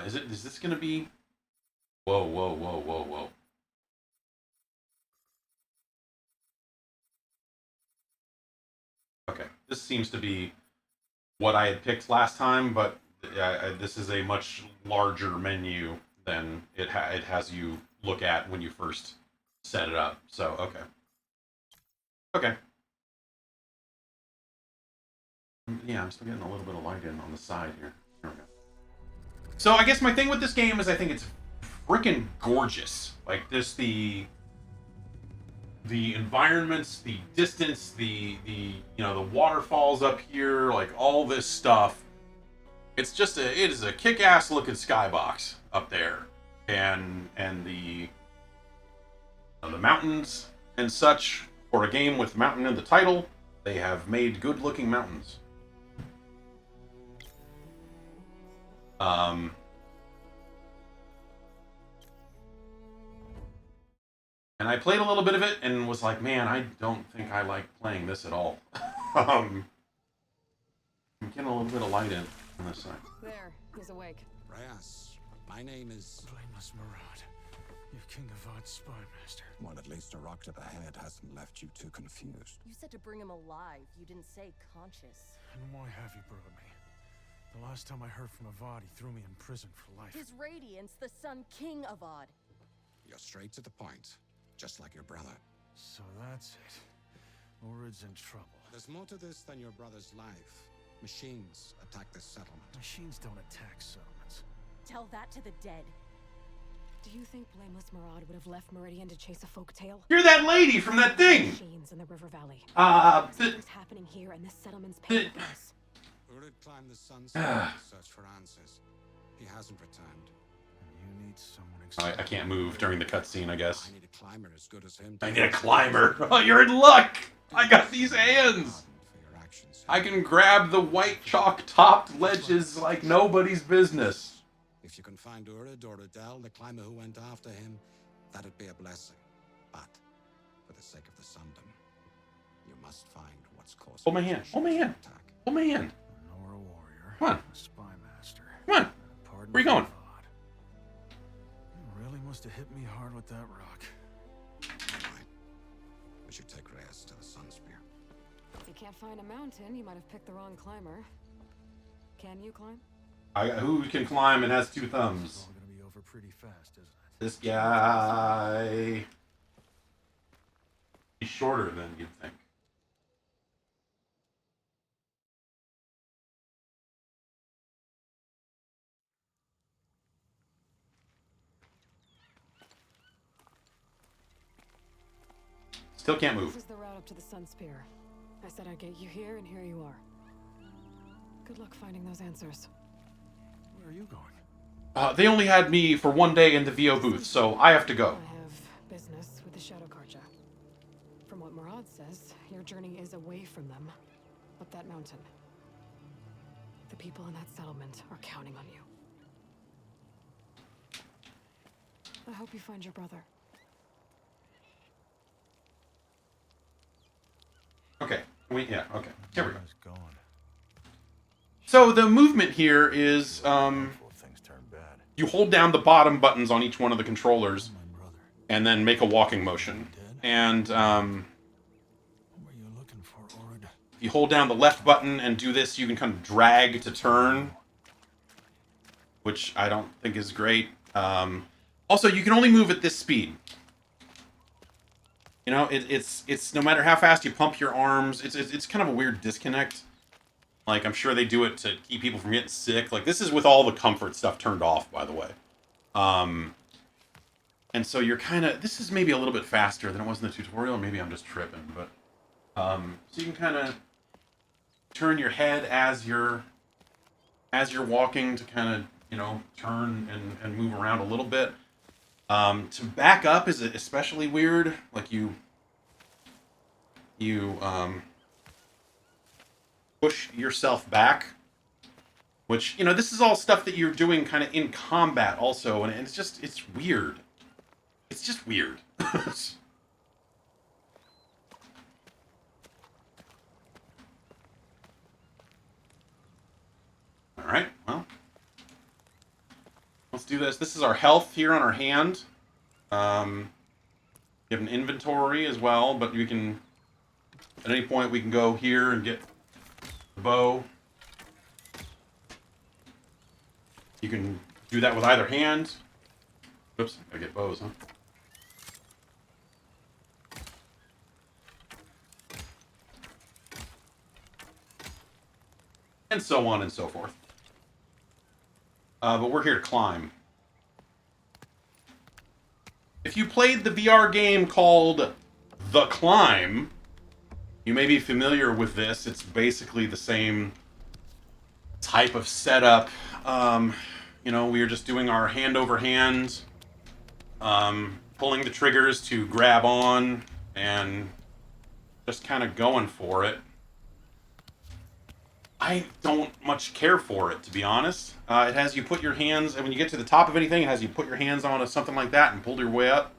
Is this going to be? Whoa, whoa, whoa, whoa, whoa. Okay, this seems to be what I had picked last time, but this is a much larger menu than it has you look at when you first set it up. So okay, okay. Yeah, I'm still getting a little bit of light in on the side here. There we go. So I guess my thing with this game is I think it's freaking gorgeous. Like this, the environments, the distance, the the waterfalls up here, like all this stuff. It is a kick-ass looking skybox up there, and the mountains and such. For a game with mountain in the title, they have made good looking mountains. Um, and I played a little bit of it and was like, man, I don't think I like playing this at all. I'm getting a little bit of light in on this side. There, he's awake. Reyes, my name is... Blameless Murad. You King of Odd's spymaster. Well, at least a rock to the head hasn't left you too confused. You said to bring him alive. You didn't say conscious. And why have you brought me? The last time I heard from Avad, he threw me in prison for life. His Radiance, the Sun King of Odd. You're straight to the point, just like your brother. So that's it. Urid's in trouble. There's more to this than your brother's life. Machines attack this settlement. Machines don't attack settlements. Tell that to the dead. Do you think blameless Maraud would have left Meridian to chase a folktale? You're that lady from that thing. Machines in the river valley. The, Something's happening here, and this settlement's paying for this. Urid climbed the sun's to search for answers. He hasn't returned. You need someone I can't move during the cutscene, I guess. I need a climber as good as him. I need a climber. Oh, you're in luck. I got these hands. For your actions. I can grab the white chalk-topped ledges like nobody's business. If you can find Urid or Adele, the climber who went after him, that'd be a blessing. But for the sake of the Sundom, you must find what's causing. Hold my hand. Hold my hand. Attack. Hold my hand. Nor a warrior. Come on. A spy master. Come on. Pardon Where you going? for thought. You really must have hit me hard with that rock. Right. We should take Reyes to the Sun Spear. If you can't find a mountain, you might have picked the wrong climber. Can you climb? Who can climb and has two It's thumbs? all gonna be over pretty fast, isn't it? This guy. He's shorter than you'd think. Still can't move. This is the route up to the Sun Spear. I said I'd get you here, and here you are. Good luck finding those answers. Where are you going? They only had me for one day in the VO booth, so I have to go. I have business with the Shadow Karja. From what Maraud says, your journey is away from them, up that mountain. The people in that settlement are counting on you. I hope you find your brother. Okay. Yeah, okay. Here we go. He's gone. So the movement here is, Before things turn bad. you hold down the bottom buttons on each one of the controllers, My brother. and then make a walking motion. And, What were you looking for, Urid? if you hold down the left button and do this, you can kind of drag to turn, which I don't think is great. Also, you can only move at this speed. You know, it's no matter how fast you pump your arms, it's kind of a weird disconnect. Like, I'm sure they do it to keep people from getting sick. Like, this is with all the comfort stuff turned off, by the way. And so you're kind of, this is maybe a little bit faster than it was in the tutorial. Maybe I'm just tripping, but so you can kind of turn your head as you're walking to kind of, you know, turn and move around a little bit. To back up is especially weird. Like you push yourself back, which, you know, this is all stuff that you're doing kind of in combat also, and it's weird. It's just weird. All right, well, let's do this. This is our health here on our hand. You have an inventory as well, but you can, at any point, we can go here and get the bow. You can do that with either hand. Oops, gotta get bows, huh? And so on and so forth. But we're here to climb. If you played the VR game called The Climb, you may be familiar with this. It's basically the same type of setup. You know, we are just doing our hand over hand, pulling the triggers to grab on, and just kind of going for it. I don't much care for it, to be honest. It has you put your hands, and when you get to the top of anything, it has you put your hands on something like that and pull your way up.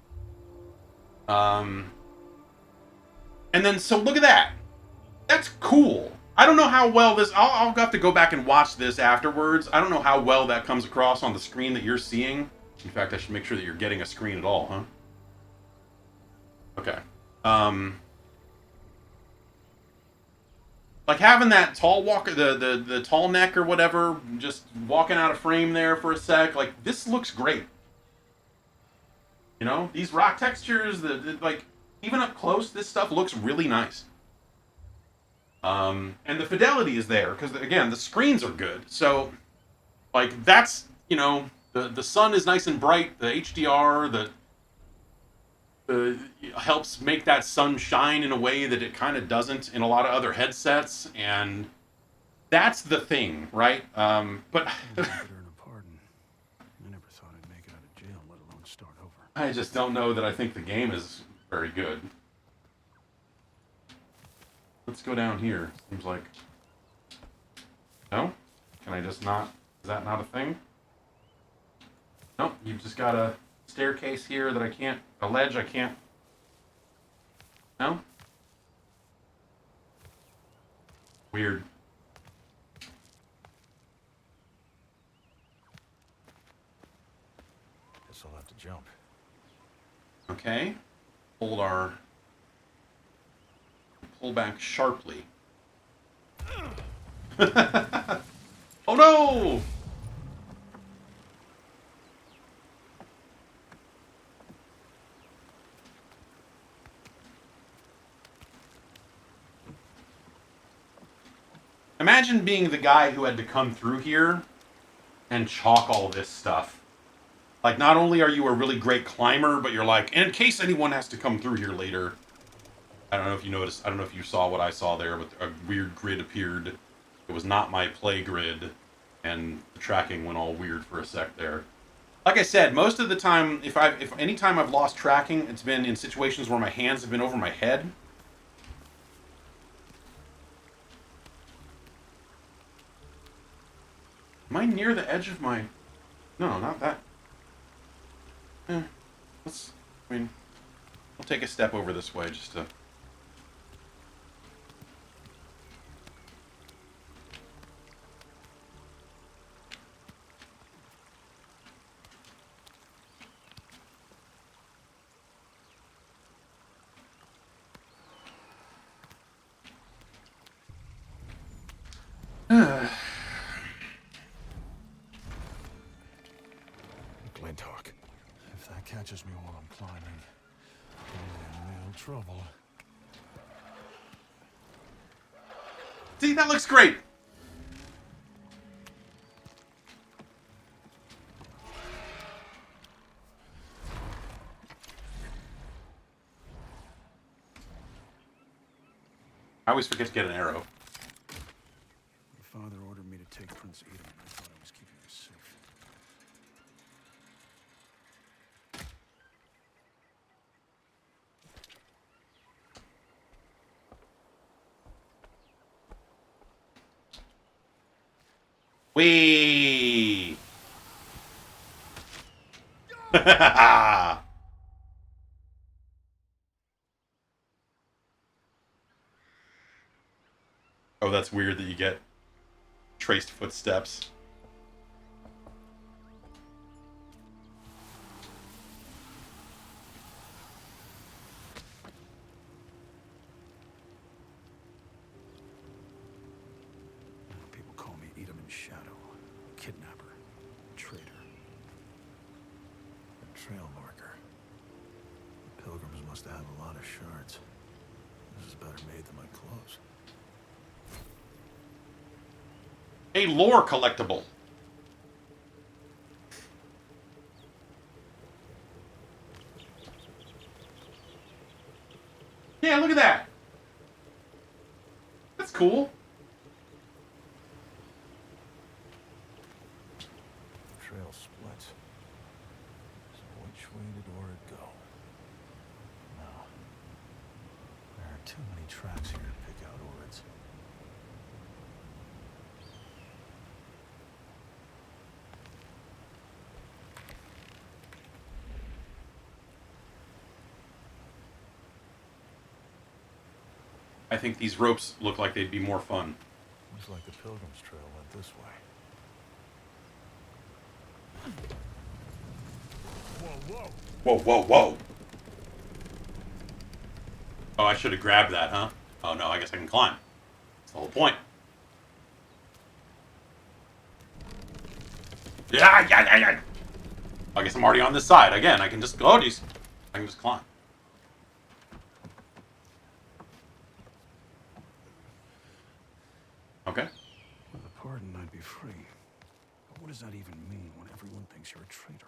And then, so look at that. That's cool. I don't know how well this, I'll have to go back and watch this afterwards. I don't know how well that comes across on the screen that you're seeing. In fact, I should make sure that you're getting a screen at all, huh? Okay. Like having that tall walker, the tall neck or whatever, just walking out of frame there for a sec, like, this looks great. You know, these rock textures, like, even up close, this stuff looks really nice. And the fidelity is there, because, again, the screens are good. So, like, that's, you know, The sun is nice and bright. The HDR, the helps make that sun shine in a way that it kind of doesn't in a lot of other headsets, and that's the thing, right? But Earn a pardon. I never thought I'd make it out of jail, let alone start over. I just don't know that I think the game is very good. Let's go down here. Seems like... No? Can I just not... Is that not a thing? Nope, you've just got a staircase here that I can't... A ledge I can't... No? Weird. Guess I'll have to jump. Okay. Hold our... Pull back sharply. Oh no! Imagine being the guy who had to come through here and chalk all this stuff. Like, not only are you a really great climber, but you're like, in case anyone has to come through here later. I don't know if you noticed, I don't know if you saw what I saw there, but a weird grid appeared. It was not my play grid, and the tracking went all weird for a sec there. Like I said, most of the time, if any time I've lost tracking, it's been in situations where my hands have been over my head. Am I near the edge of my... No, not that. Let's... I mean... I'll take a step over this way just to... Glinthawk. If that catches me while I'm climbing, I'm in real trouble. See, that looks great! I always forget to get an arrow. My father ordered me to take Prince Edom, and I thought I was keeping him safe. Whee! Oh, that's weird that you get traced footsteps. People call me Edom in Shadow, kidnapper, traitor, a trail marker. The pilgrims must have had a lot of shards. This is better made than my clothes. A lore collectible. Yeah, look at that. That's cool. The trail splits. So which way did Ora go? No. There are too many tracks here to pick out Ora's. I think these ropes look like they'd be more fun. Looks like the Pilgrim's Trail went this way. Whoa, whoa, whoa. Oh, I should have grabbed that, huh? Oh no, I guess I can climb. That's the whole point. Yeah, yeah, yeah, yeah. I guess I'm already on this side. Again, I can just go, geez. I can just climb. Okay. With a pardon, I'd be free. But what does that even mean when everyone thinks you're a traitor?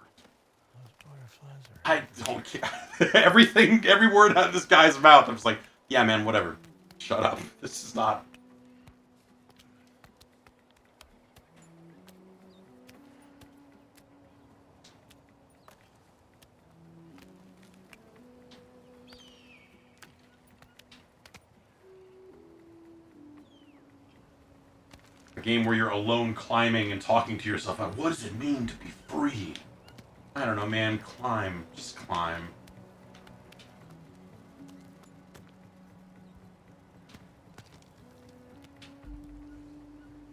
Those butterflies are... I don't care. Everything, every word out of this guy's mouth, I'm just like, yeah, man, whatever. Shut up. This is not... a game where you're alone climbing and talking to yourself about what does it mean to be free? I don't know, man. Climb. Just climb.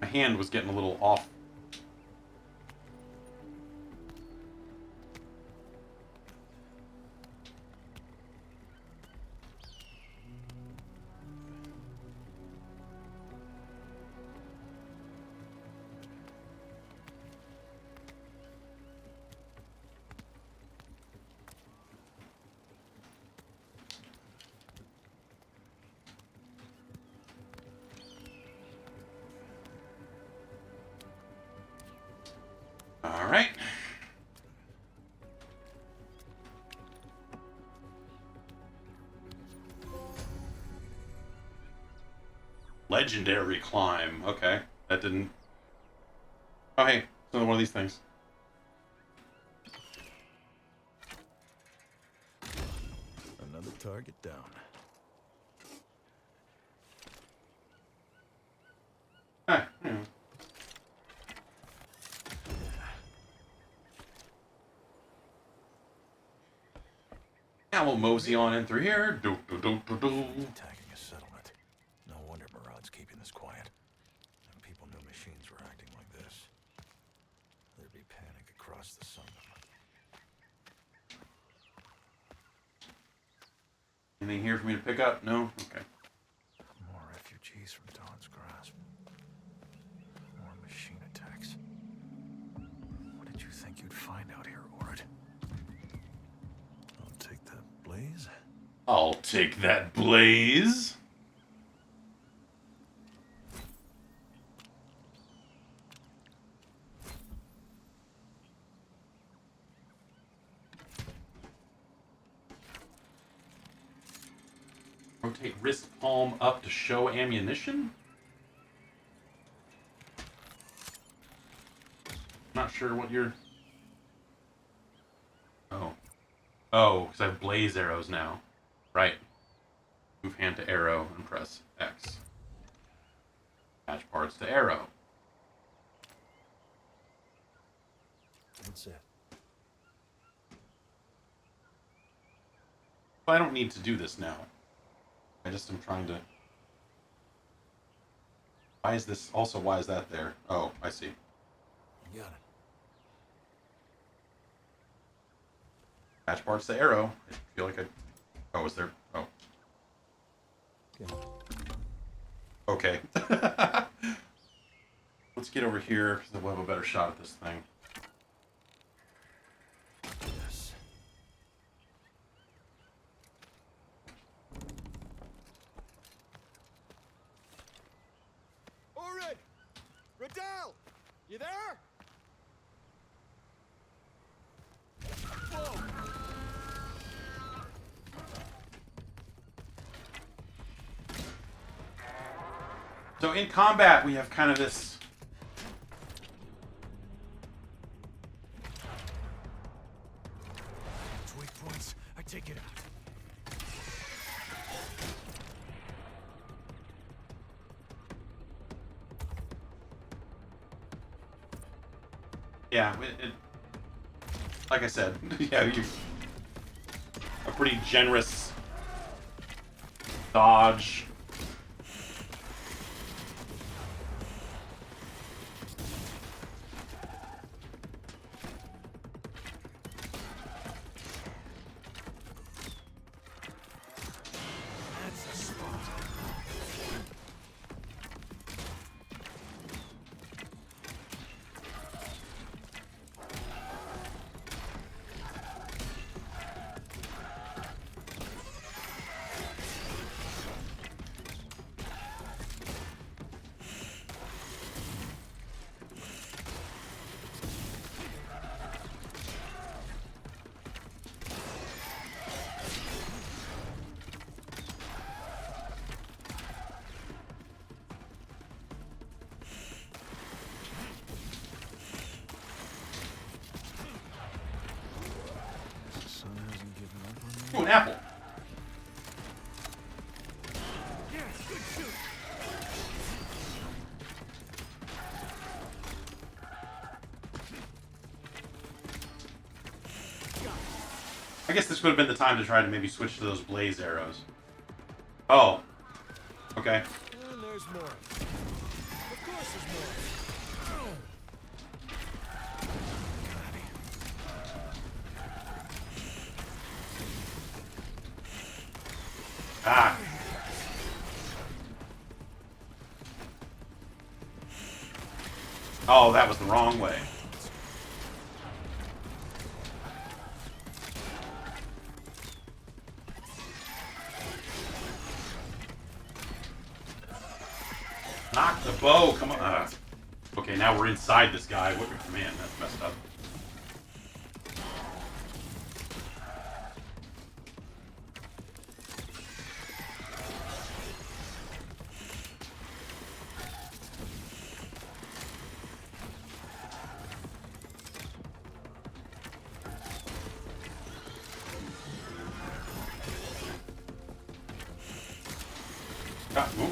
My hand was getting a little off. All right. Legendary climb. Okay. That didn't... Oh, hey. It's another one of these things. Another target down. Ah, Now we'll mosey on in through here. Do, do, do, do, do. Attacking a settlement. No wonder Murad's keeping this quiet. And people knew machines were acting like this. There'd be panic across the Sundom. Anything here for me to pick up? No? Okay. More refugees from Dawn's grasp. More machine attacks. What did you think you'd find out here, Ord? I'll take that blaze. I'll take that blaze. Rotate wrist palm up to show ammunition? Not sure what you're... Oh. Oh, because I have blaze arrows now. Right. Move hand to arrow and press X. Attach parts to arrow. That's it. But I don't need to do this now. I just am trying to... Why is this... Also, why is that there? Oh, I see. You got it. Attach parts to arrow. I feel like I... Oh, is there... Oh. Yeah. Okay. Let's get over here, because then we'll have a better shot at this thing. Yes. Orid! Riddell! You there? Whoa! So in combat, we have kind of this... Weak points. I take it out. Yeah, like I said, yeah, you a pretty generous dodge. That's a spot. Ooh, an apple. I guess this would have been the time to try to maybe switch to those blaze arrows. Oh. Okay. And there's more. Of course there's more. Ah. Oh, that was the wrong way. Knock the bow, come on. Okay, now we're inside this guy. What, man, that's messed up. Ah, ooh.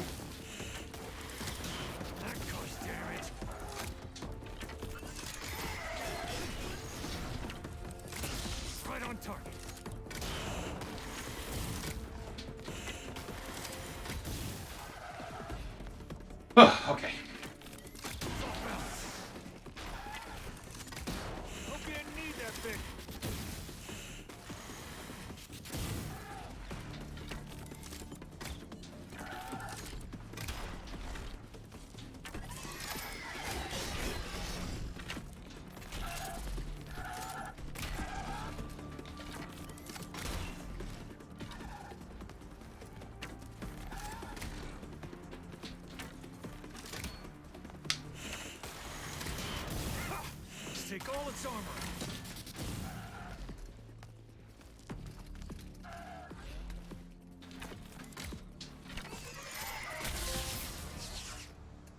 Okay. Hope you didn't need that thing. Take all its armor.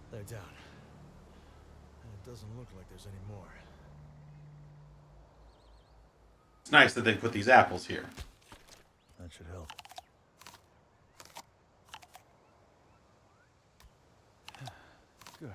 They're down. And it doesn't look like there's any more. It's nice that they put these apples here. That should help. Good.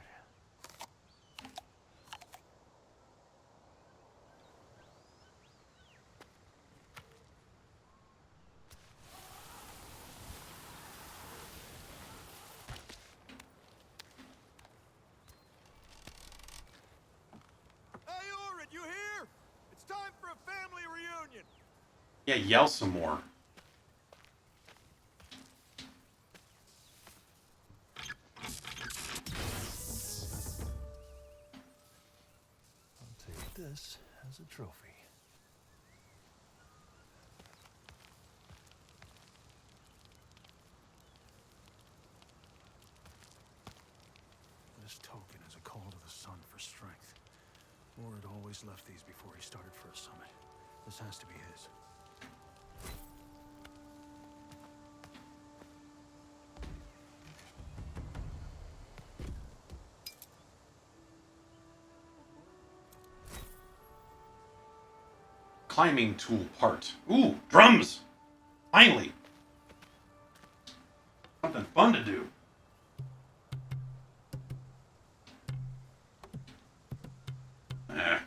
Hey, Orin, you here? It's time for a family reunion. Yeah, yell some more. I'll take this as a trophy. This token is a call to the sun for strength. Ord always left these before he started for a summit. This has to be his. Climbing tool part. Ooh, drums! Finally! Something fun to do. Eh.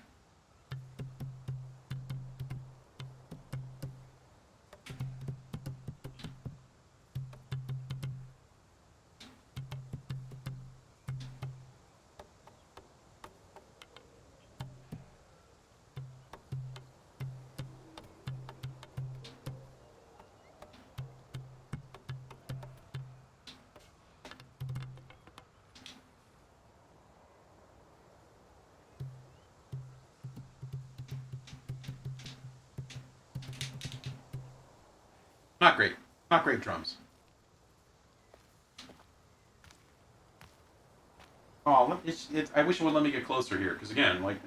Not great. Not great drums. Oh, I wish it would let me get closer here, because again, like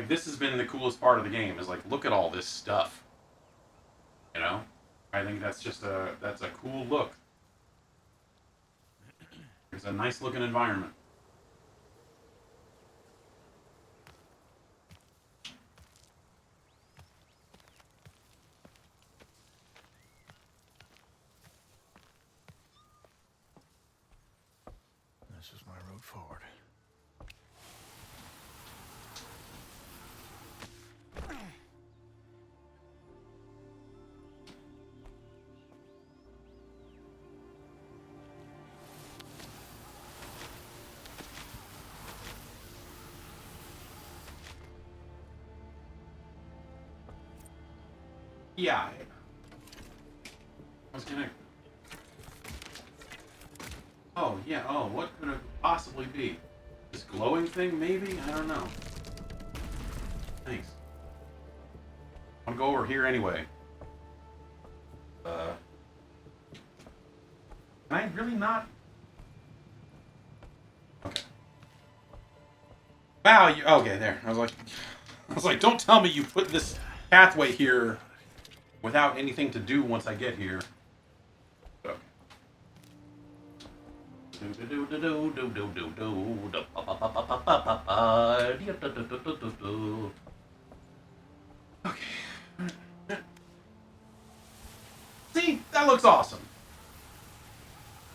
this has been the coolest part of the game. Is like, look at all this stuff. You know, I think that's a cool look. It's a nice looking environment. This is my road forward. Yeah. I was gonna... Oh, yeah. Oh, what could it possibly be? This glowing thing, maybe? I don't know. Thanks. I'm gonna go over here anyway. Can I really not? Okay. Wow, you... Okay, there. I was like, don't tell me you put this pathway here without anything to do once I get here. Okay. Okay. See, that looks awesome.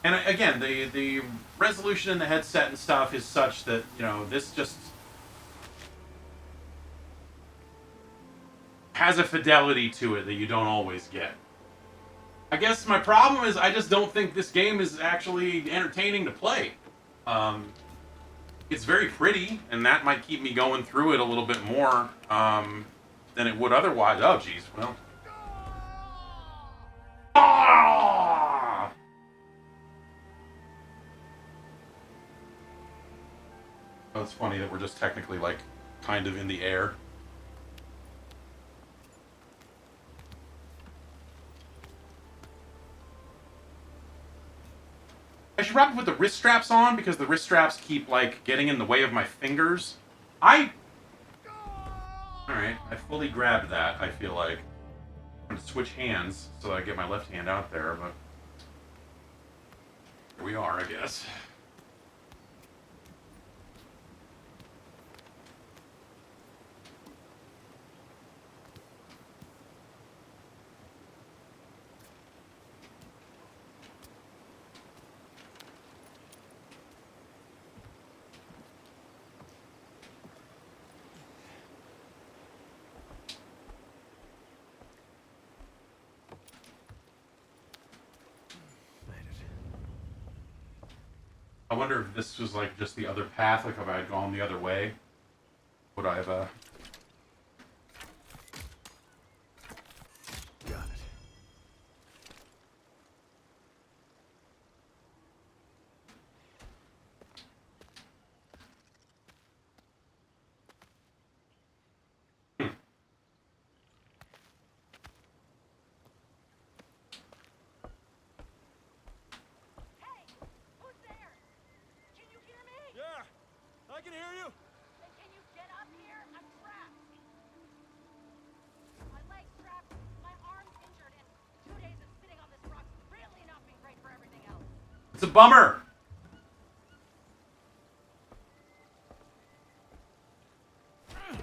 And again, the resolution in the headset and stuff is such that, you know, this just has a fidelity to it that you don't always get. I guess my problem is I just don't think this game is actually entertaining to play. It's very pretty, and that might keep me going through it a little bit more than it would otherwise. Oh, jeez. Well. Ah! Oh, it's funny that we're just technically, like, kind of in the air. I should probably put the wrist straps on because the wrist straps keep, like, getting in the way of my fingers. Alright, I fully grabbed that, I feel like. I'm going to switch hands so that I get my left hand out there, but... Here we are, I guess. I wonder if this was like just the other path, like if I had gone the other way, would I have Got it. Yeah, I can hear you. Then can you get up here? I'm trapped. My leg's trapped, my arm's injured, and 2 days of sitting on this rock's really not been great for everything else. It's a bummer! I'm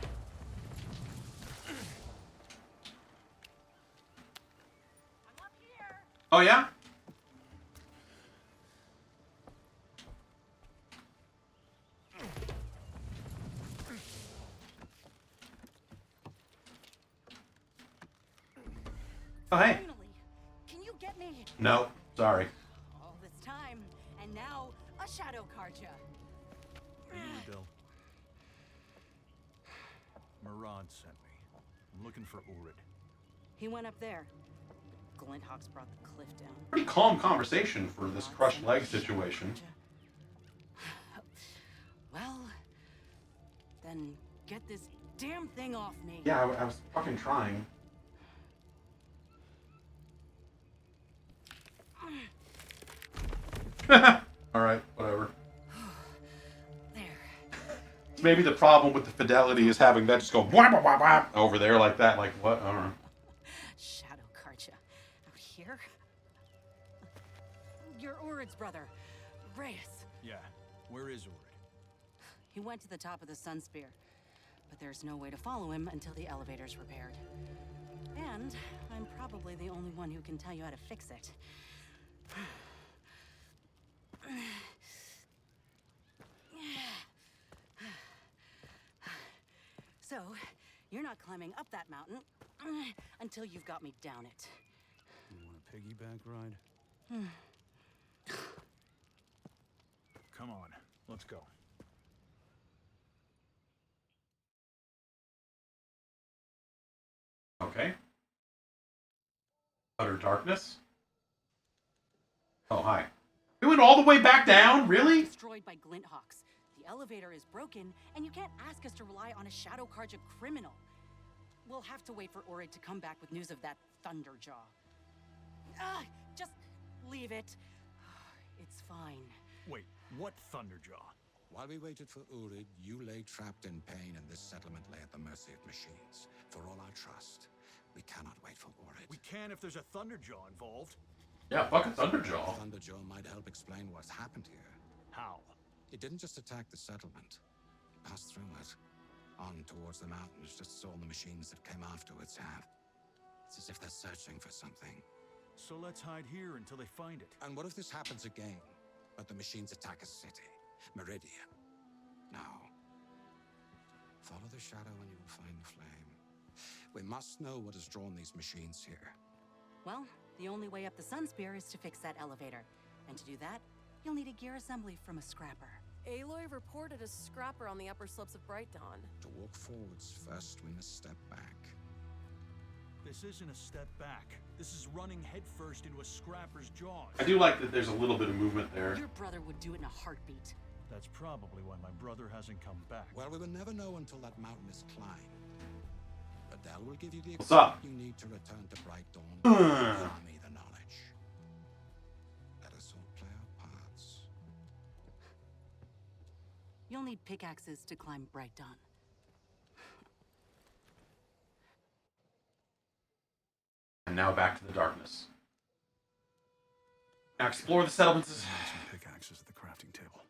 up here. Oh yeah? Oh hey. Finally. Can you get me? No, sorry. All this time, and now a shadow carja. Who are you, Bill? Moran sent me. I'm looking for Urid. He went up there. Glinthawk's brought the cliff down. Pretty calm conversation for this crushed leg situation. Well, then get this damn thing off me. Yeah, I was fucking trying. Alright, whatever. There. Maybe the problem with the fidelity is having that just go whap, whap, whap, whap over there like that. Like, what? I don't know. Shadow carja. Out here? You're Urid's brother, Reyes. Yeah, where is Urid? He went to the top of the Sun Spear, but there's no way to follow him until the elevator's repaired. And I'm probably the only one who can tell you how to fix it. So, you're not climbing up that mountain until you've got me down it. You want a piggyback ride? Come on, let's go. Okay. Utter darkness. Oh, hi. We went all the way back down? Really? Destroyed by Glinthawks. The elevator is broken, and you can't ask us to rely on a Shadow Carja criminal. We'll have to wait for Orid to come back with news of that Thunderjaw. Just leave it. It's fine. Wait, what Thunderjaw? While we waited for Urid, you lay trapped in pain, and this settlement lay at the mercy of machines. For all our trust, we cannot wait for Urid. We can if there's a Thunderjaw involved. Yeah, fucking Thunderjaw. Thunderjaw might help explain what's happened here. How? It didn't just attack the settlement. It passed through it. On towards the mountains, just as all the machines that came afterwards have. It's as if they're searching for something. So let's hide here until they find it. And what if this happens again? But the machines attack a city, Meridian. Now, follow the shadow and you will find the flame. We must know what has drawn these machines here. Well, the only way up the Sun Spear is to fix that elevator. And to do that, you'll need a gear assembly from a scrapper. Aloy reported a scrapper on the upper slopes of Bright Dawn. To walk forwards, first we must step back. This isn't a step back. This is running headfirst into a scrapper's jaws. I do like that there's a little bit of movement there. Your brother would do it in a heartbeat. That's probably why my brother hasn't come back. Well, we will never know until that mountain is climbed. Adele will give you the What's up? you need to return to Bright Dawn. Allow me the knowledge. Let us all play our parts. You'll need pickaxes to climb Bright Dawn. And now back to the darkness. Now explore the settlements. Some pickaxes at the crafting table.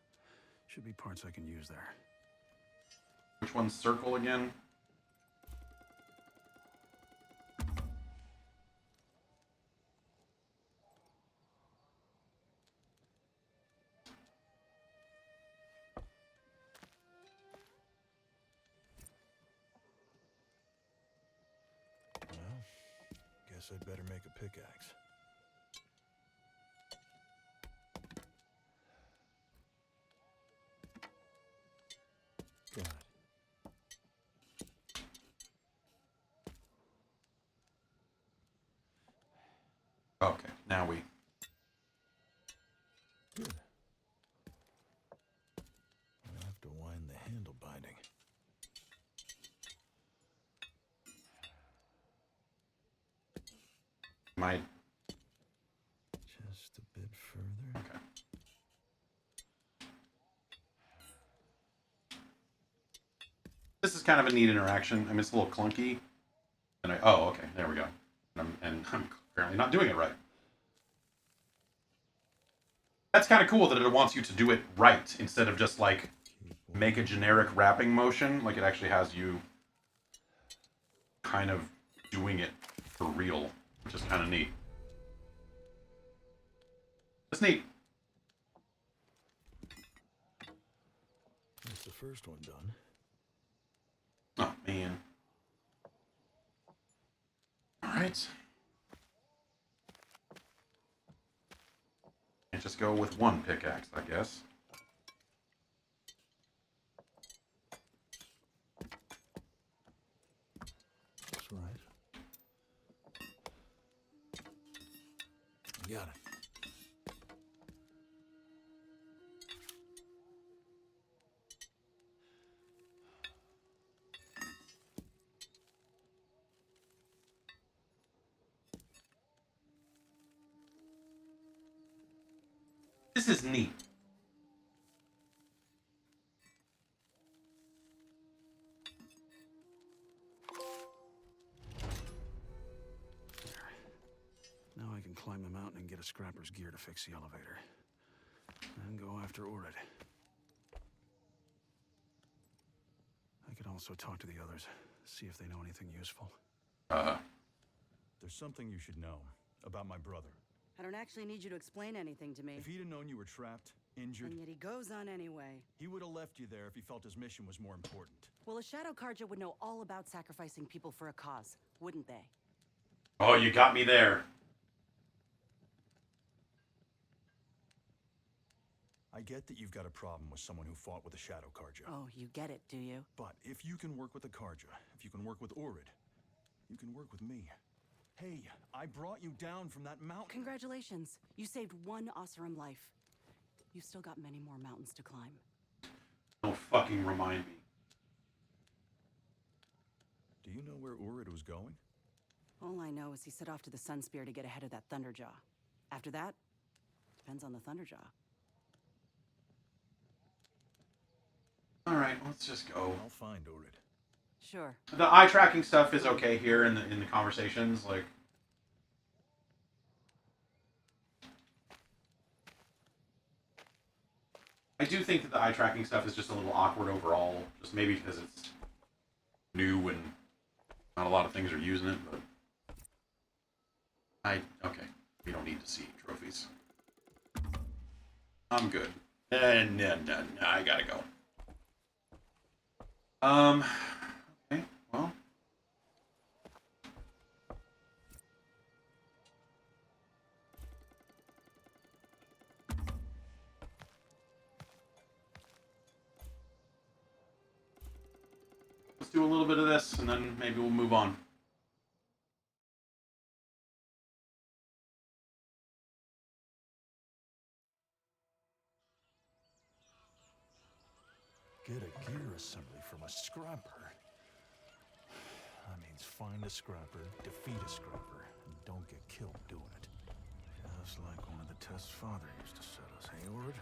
Should be parts I can use there. Which one's circle again? Well, guess I'd better make a pickaxe. Got it. Okay, now we... Good. I'll have to wind the handle binding. Might... Just a bit further. Okay. This is kind of a neat interaction. I mean, it's a little clunky. And oh, okay, there we go. And I'm apparently not doing it right. That's kind of cool that it wants you to do it right instead of just like make a generic wrapping motion. Like it actually has you kind of doing it for real, which is kind of neat. That's neat. That's the first one done. Oh, man. Alright. Can't just go with one pickaxe, I guess. That's right. Got it. This is neat. Now I can climb the mountain and get a scrapper's gear to fix the elevator. And go after Orid. I could also talk to the others, see if they know anything useful. There's something you should know about my brother. I don't actually need you to explain anything to me. If he'd have known you were trapped, injured, And yet he goes on anyway. he would have left you there if he felt his mission was more important. Well, a Shadow Carja would know all about sacrificing people for a cause, wouldn't they? Oh, you got me there. I get that you've got a problem with someone who fought with a Shadow Carja. Oh, you get it, do you? But if you can work with the Carja, if you can work with Orid, you can work with me. Hey, I brought you down from that mountain. Congratulations. You saved one Oseram life. You've still got many more mountains to climb. Don't fucking remind me. Do you know where Orid was going? All I know is he set off to the Sun Spear to get ahead of that Thunderjaw. After that, depends on the Thunderjaw. Alright, let's just go. I'll find Orid. Sure. The eye tracking stuff is okay here in the conversations, like. I do think that the eye tracking stuff is just a little awkward overall, just maybe because it's new and not a lot of things are using it, but okay, we don't need to see trophies. I'm good. No, I gotta go. Okay, well. Let's do a little bit of this, and then maybe we'll move on. Get a gear assembly from a scrapper. That means find a scrapper, defeat a scrapper, and don't get killed doing it. Just like one of the tests Father used to set us, hey, Orid?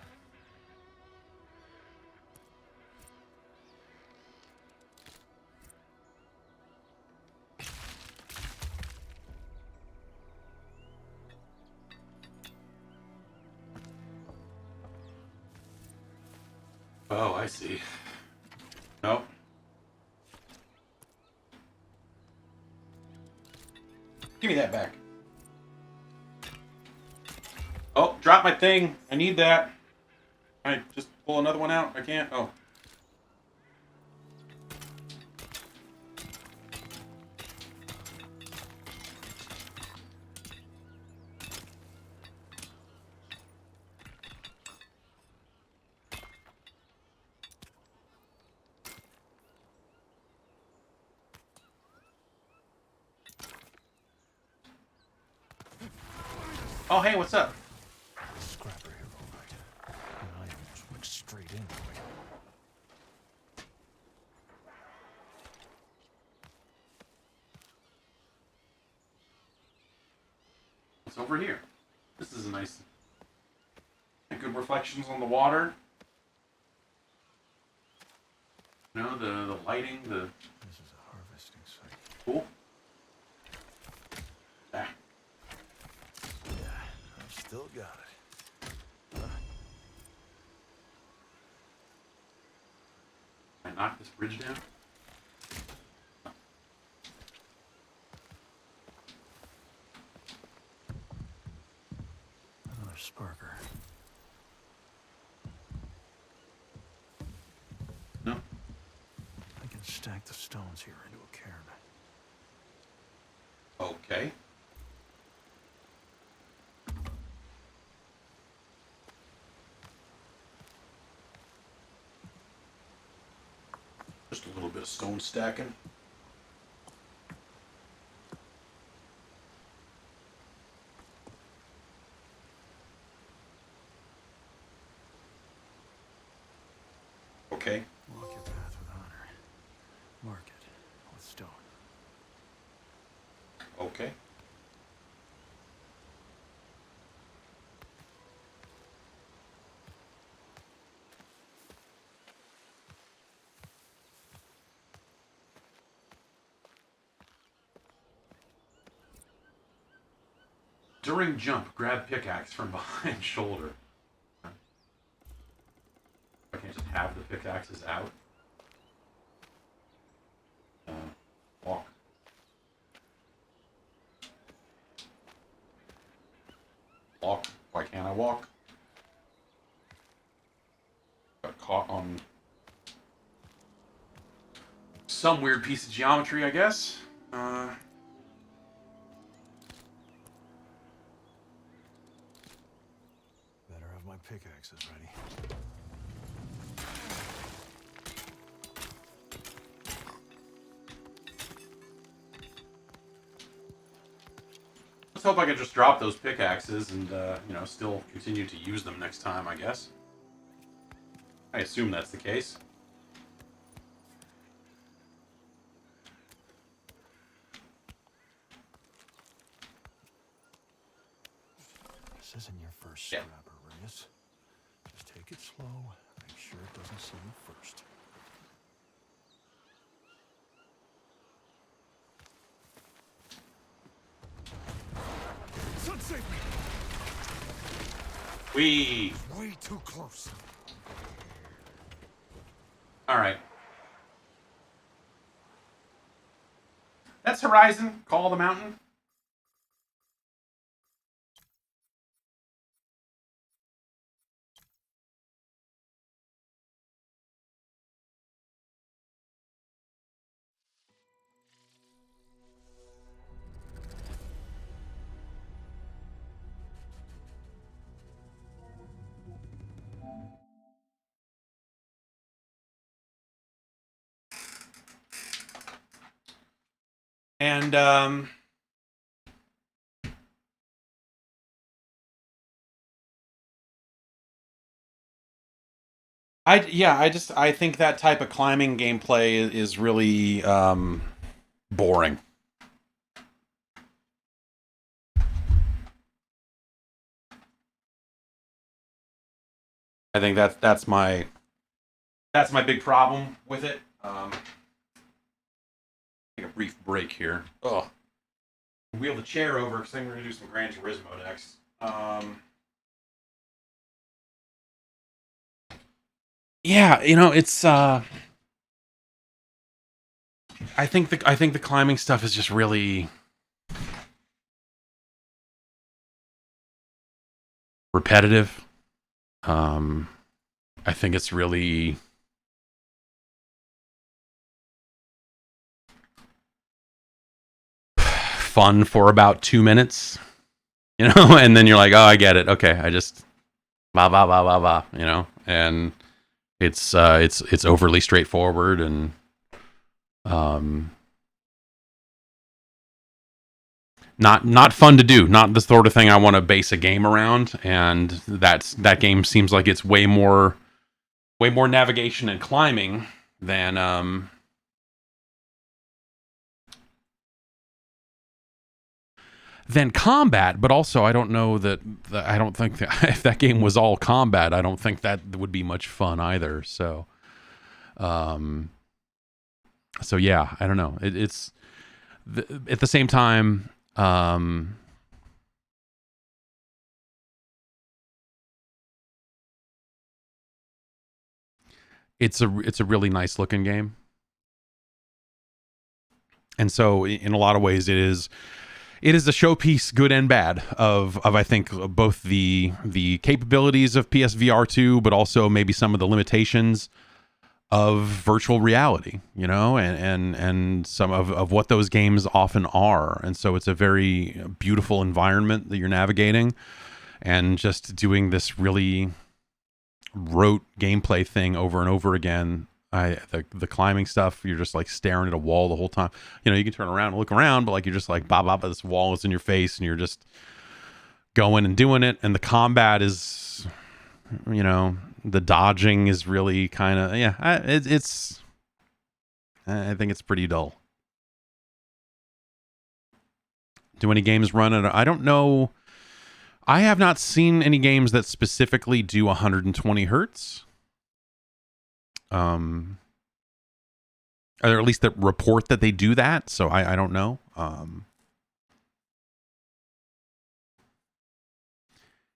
Oh, I see. Nope. Give me that back. Oh, drop my thing. I need that. Can I just pull another one out? I can't. Oh. Oh, hey, what's up? Scrapper here, all right. And I almost went straight into it. What's over here? This is a nice... Good reflections on the water. You know, the lighting, the... This is a harvesting site. Cool. Ah. Yeah, I've still got it. Can I knock this bridge down? Another sparker. No. I can stack the stones here into a cairn. Okay. Just a little bit of stone stacking. Okay. Walk your path with honor. Mark it with stone. Okay. During jump, grab pickaxe from behind shoulder. I can't just have the pickaxes out. Walk. Walk. Why can't I walk? Got caught on... some weird piece of geometry, I guess. Better have my pickaxes ready. Let's hope I can just drop those pickaxes and, still continue to use them next time, I guess. I assume that's the case. This isn't your first Yeah. scrapper race. Just take it slow. Make sure it doesn't see you first. Sun save me! Whee! Way too close. Alright. That's Horizon, Call of the Mountain. And, I think that type of climbing gameplay is really, boring. I think that's my big problem with it. Take a brief break here. Oh, wheel the chair over because I think we're gonna do some Gran Turismo next. Yeah, it's I think the climbing stuff is just really repetitive. I think it's really fun for about 2 minutes, and then you're like, oh, I get it. Okay, I just blah blah blah blah blah, and it's overly straightforward and not fun to do. Not the sort of thing I want to base a game around. And that game seems like it's way more navigation and climbing than combat. But also, I don't know I don't think that if that game was all combat, I don't think that would be much fun either. So, yeah, I don't know. It's at the same time. It's a really nice looking game, and so in a lot of ways it is a showpiece, good and bad, of I think both the capabilities of PSVR2, but also maybe some of the limitations of virtual reality, and some of what those games often are. And so it's a very beautiful environment that you're navigating, and just doing this really rote gameplay thing over and over again. The climbing stuff, you're just like staring at a wall the whole time. You can turn around and look around, but like you're just like bah, this wall is in your face, and you're just going and doing it. And the combat is, the dodging is really kind of I think it's pretty dull. Do any games run at? I don't know. I have not seen any games that specifically do 120 hertz. Or at least that report that they do that. So I don't know.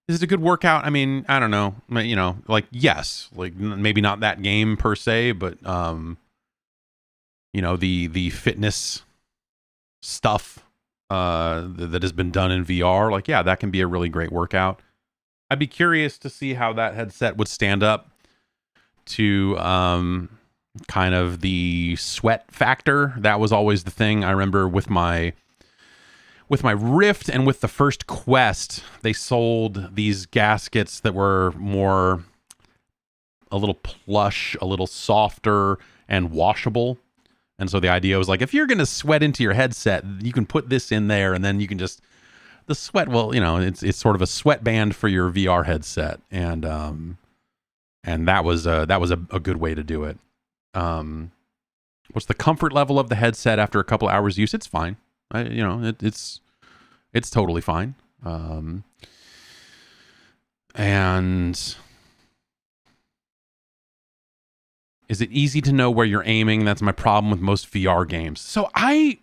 Is it a good workout? I mean, I don't know. Like, yes, like maybe not that game per se, but the fitness stuff that has been done in VR, like, yeah, that can be a really great workout. I'd be curious to see how that headset would stand up to kind of the sweat factor. That was always the thing. I remember with my Rift and with the first Quest, they sold these gaskets that were more a little plush, a little softer, and washable. And so the idea was like, if you're going to sweat into your headset, you can put this in there, and then you can just, the sweat will, you know, it's sort of a sweatband for your VR headset. And that was a good way to do it. What's the comfort level of the headset after a couple hours use? It's fine. It's totally fine. And is it easy to know where you're aiming? That's my problem with most VR games. So I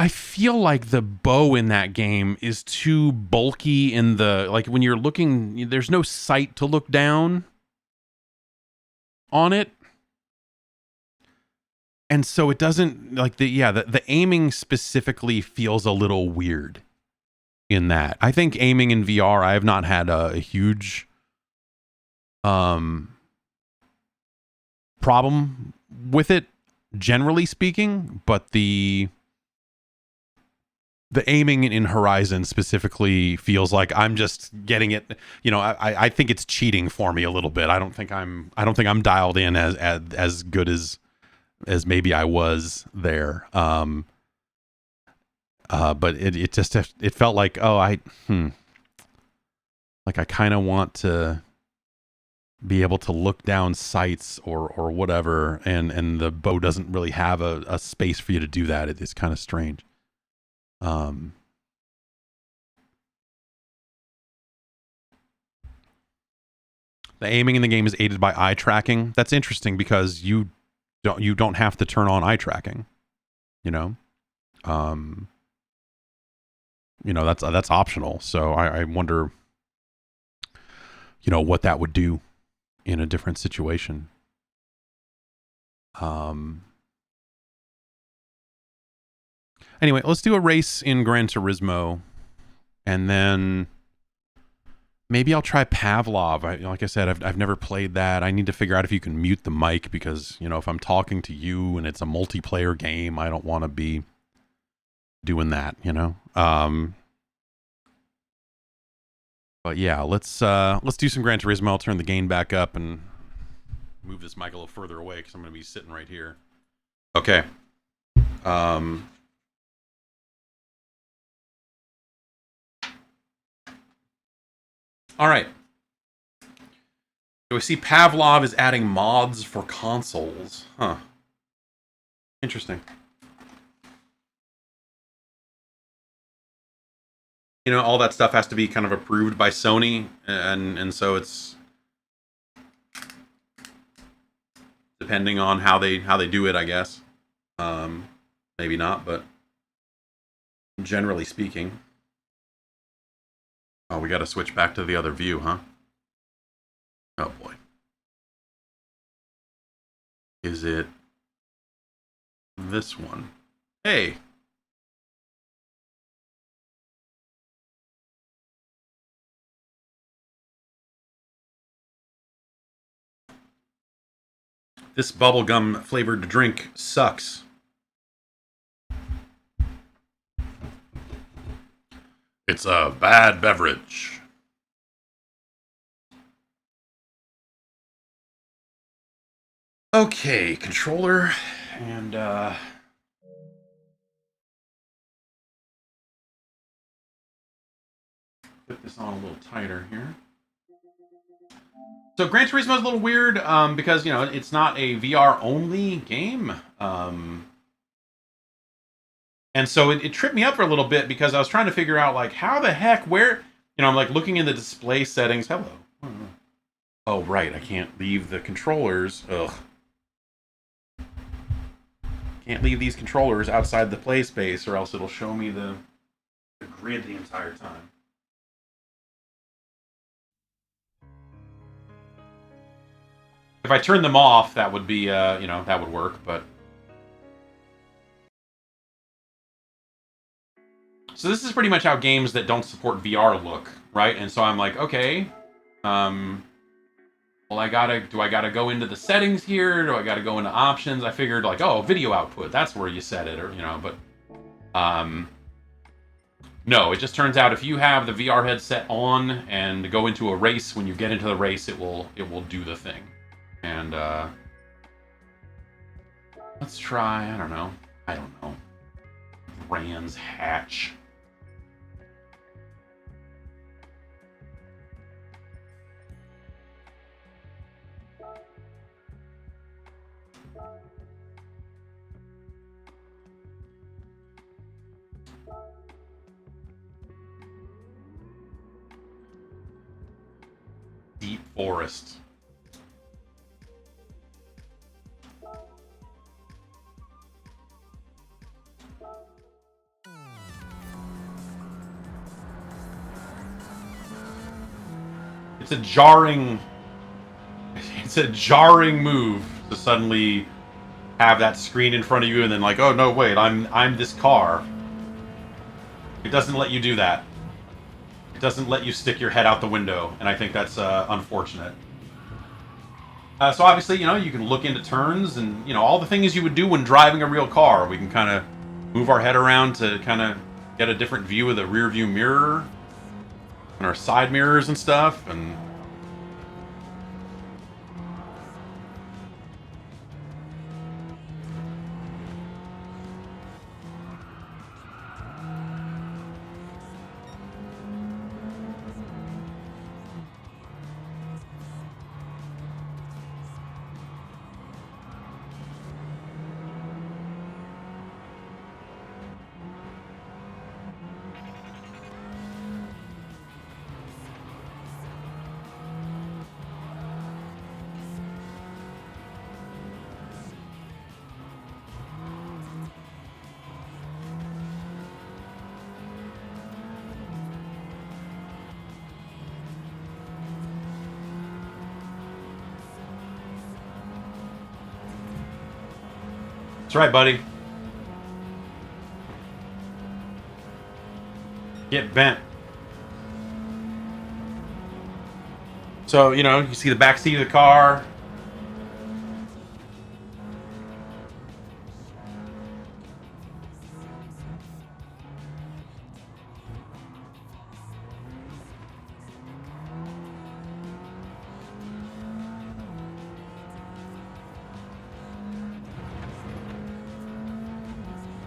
feel like the bow in that game is too bulky in the, like when you're looking, there's no sight to look down on it. And so it doesn't, like, the aiming specifically feels a little weird in that. I think aiming in VR, I have not had a huge problem with it, generally speaking, but the aiming in Horizon specifically feels like I'm just getting it. You know, I think it's cheating for me a little bit. I don't think I'm dialed in as good as maybe I was there. But it felt like, like I kind of want to be able to look down sights or whatever, and the bow doesn't really have a space for you to do that. It's kind of strange. The aiming in the game is aided by eye tracking. That's interesting because you don't have to turn on eye tracking. That's optional. So I wonder, what that would do in a different situation. Anyway, let's do a race in Gran Turismo, and then maybe I'll try Pavlov. Like I said, I've never played that. I need to figure out if you can mute the mic because, if I'm talking to you and it's a multiplayer game, I don't want to be doing that, But yeah, let's do some Gran Turismo. I'll turn the gain back up and move this mic a little further away because I'm going to be sitting right here. Okay. All right. So we see Pavlov is adding mods for consoles. Huh. Interesting. All that stuff has to be kind of approved by Sony, and so it's depending on how they do it, I guess. Maybe not, but generally speaking. Oh, we got to switch back to the other view, huh? Oh boy. Is it this one? Hey. This bubblegum flavored drink sucks. It's a bad beverage. Okay, controller, and put this on a little tighter here. So Gran Turismo is a little weird because, it's not a VR-only game. And so it tripped me up for a little bit because I was trying to figure out, like, how the heck, where... I'm, like, looking in the display settings. Hello. Oh, right. I can't leave the controllers. Ugh. Can't leave these controllers outside the play space or else it'll show me the grid the entire time. If I turn them off, that would be, that would work, but... So this is pretty much how games that don't support VR look, right? And so I'm like, okay, Well, do I gotta go into the settings here? Do I gotta go into options? I figured like, oh, video output, that's where you set it, or but no, it just turns out if you have the VR headset on and go into a race, when you get into the race, it will do the thing. And let's try, I don't know, Brands Hatch. Deep Forest. It's a jarring move to suddenly have that screen in front of you and then like, oh no, wait, I'm this car. It doesn't let you do that. It doesn't let you stick your head out the window, and I think that's unfortunate. So obviously, you can look into turns and, all the things you would do when driving a real car. We can kind of move our head around to kind of get a different view of the rear view mirror and our side mirrors and stuff, and that's right, buddy. Get bent. So, you see the back seat of the car.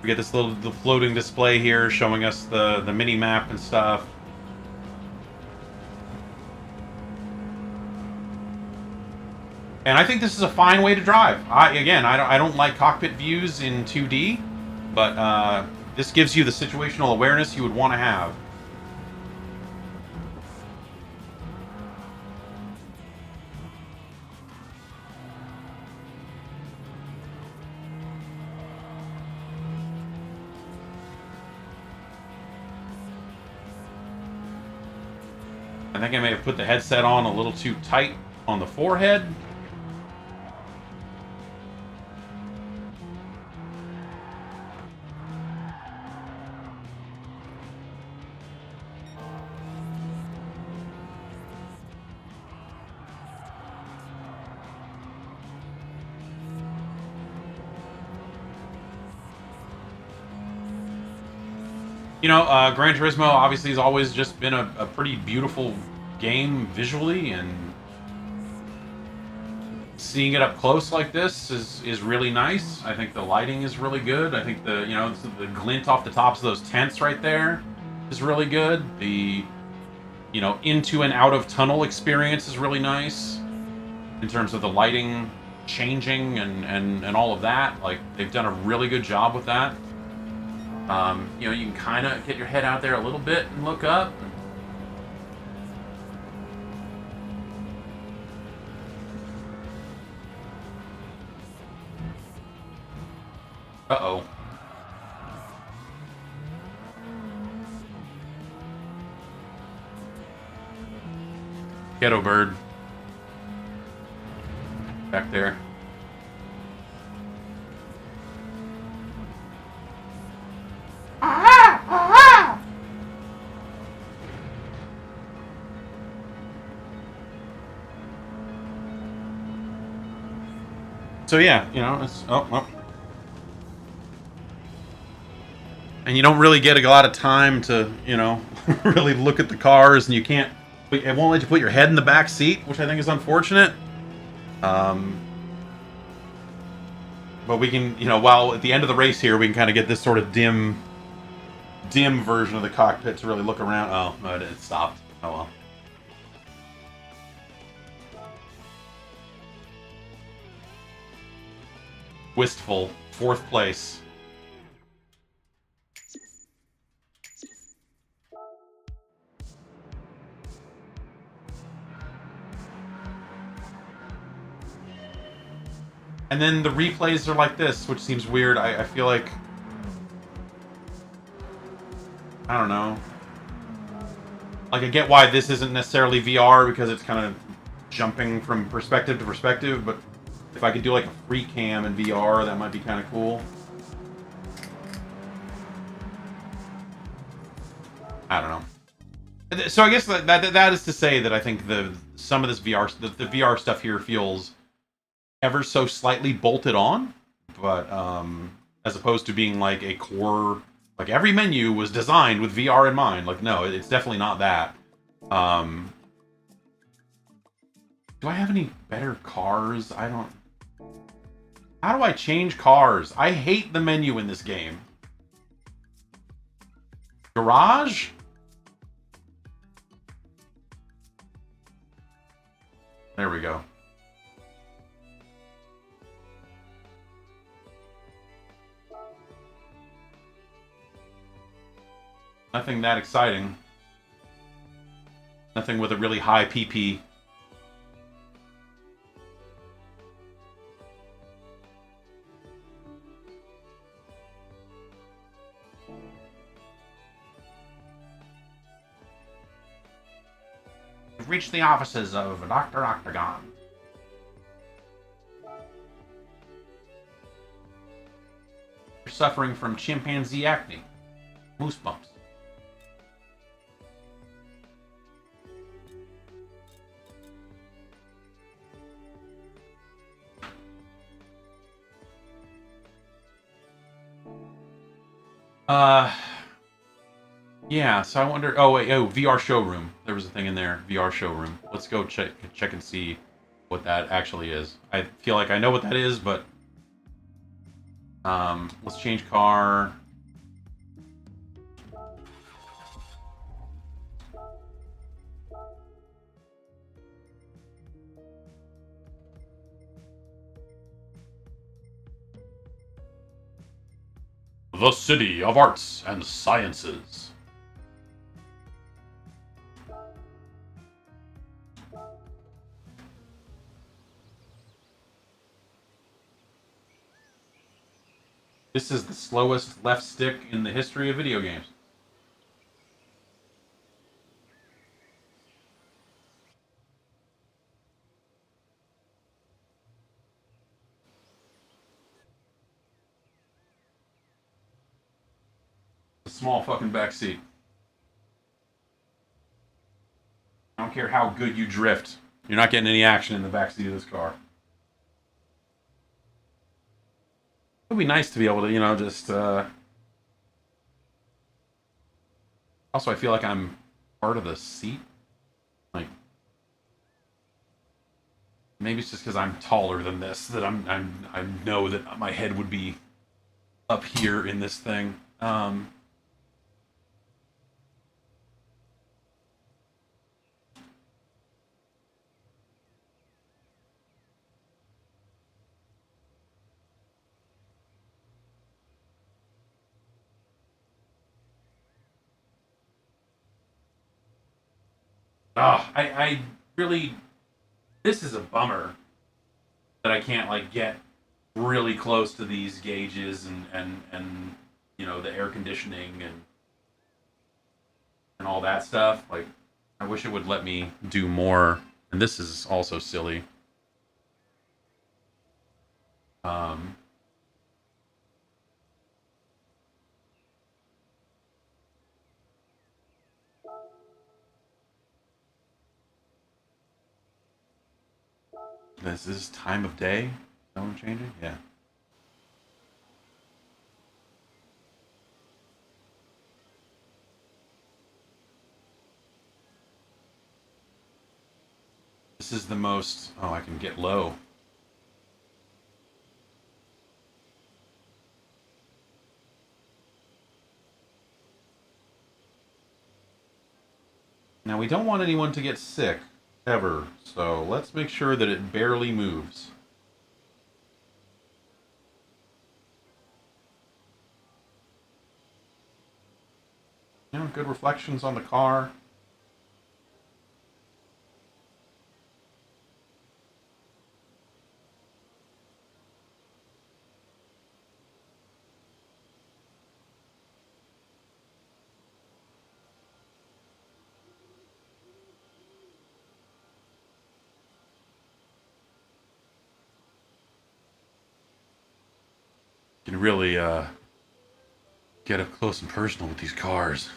We get this little floating display here showing us the mini map and stuff. And I think this is a fine way to drive. I don't like cockpit views in 2D, but this gives you the situational awareness you would want to have. I think I may have put the headset on a little too tight on the forehead. Gran Turismo obviously has always just been a pretty beautiful game visually, and seeing it up close like this is really nice. I think the lighting is really good. I think the glint off the tops of those tents right there is really good. The into and out of tunnel experience is really nice in terms of the lighting changing and all of that. Like, they've done a really good job with that. You can kind of get your head out there a little bit and look up. Uh-oh. Ghetto bird. Back there. So yeah, you know, it's and you don't really get a lot of time to, you know, really look at the cars, and you can't. It won't let you put your head in the back seat, which I think is unfortunate. But we can, you know, while at the end of the race here, we can kind of get this sort of dim version of the cockpit to really look around. Oh, no, it stopped. Oh well. Wistful, 4th place. And then the replays are like this, which seems weird. I feel like... I don't know. Like, I get why this isn't necessarily VR, because it's kind of jumping from perspective to perspective, but if I could do like a free cam in VR, that might be kind of cool. I don't know. So I guess that is to say that I think some of this VR, the VR stuff here feels ever so slightly bolted on, but as opposed to being like a core, like every menu was designed with VR in mind. Like, no, it's definitely not that. Do I have any better cars? I don't... How do I change cars? I hate the menu in this game. Garage? There we go. Nothing that exciting. Nothing with a really high PP. We've reached the offices of Dr. Octagon. You're suffering from chimpanzee acne. Moose bumps. Yeah, so I wonder... Oh, wait, VR showroom. There was a thing in there. VR showroom. Let's go check and see what that actually is. I feel like I know what that is, but... let's change car. The City of Arts and Sciences. This is the slowest left stick in the history of video games. A small fucking backseat. I don't care how good you drift. You're not getting any action in the backseat of this car. It would be nice to be able to, you know, just... Also, I feel like I'm part of the seat. Like... Maybe it's just because I'm taller than this that I know that my head would be up here in this thing. I really... This is a bummer that I can't, like, get really close to these gauges and you know, the air conditioning and all that stuff. Like, I wish it would let me do more. And this is also silly. This is time of day. what I'm changing? Yeah. This is the most... Oh, I can get low. Now, we don't want anyone to get sick, ever, so let's make sure that it barely moves. You know, good reflections on the car. You can really, get up close and personal with these cars.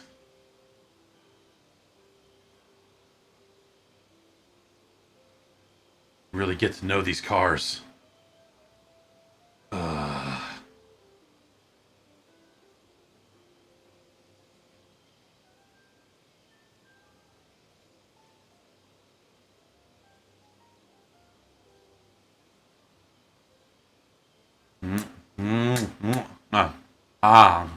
Really get to know these cars. Mm, mm, mm, ah. Ah.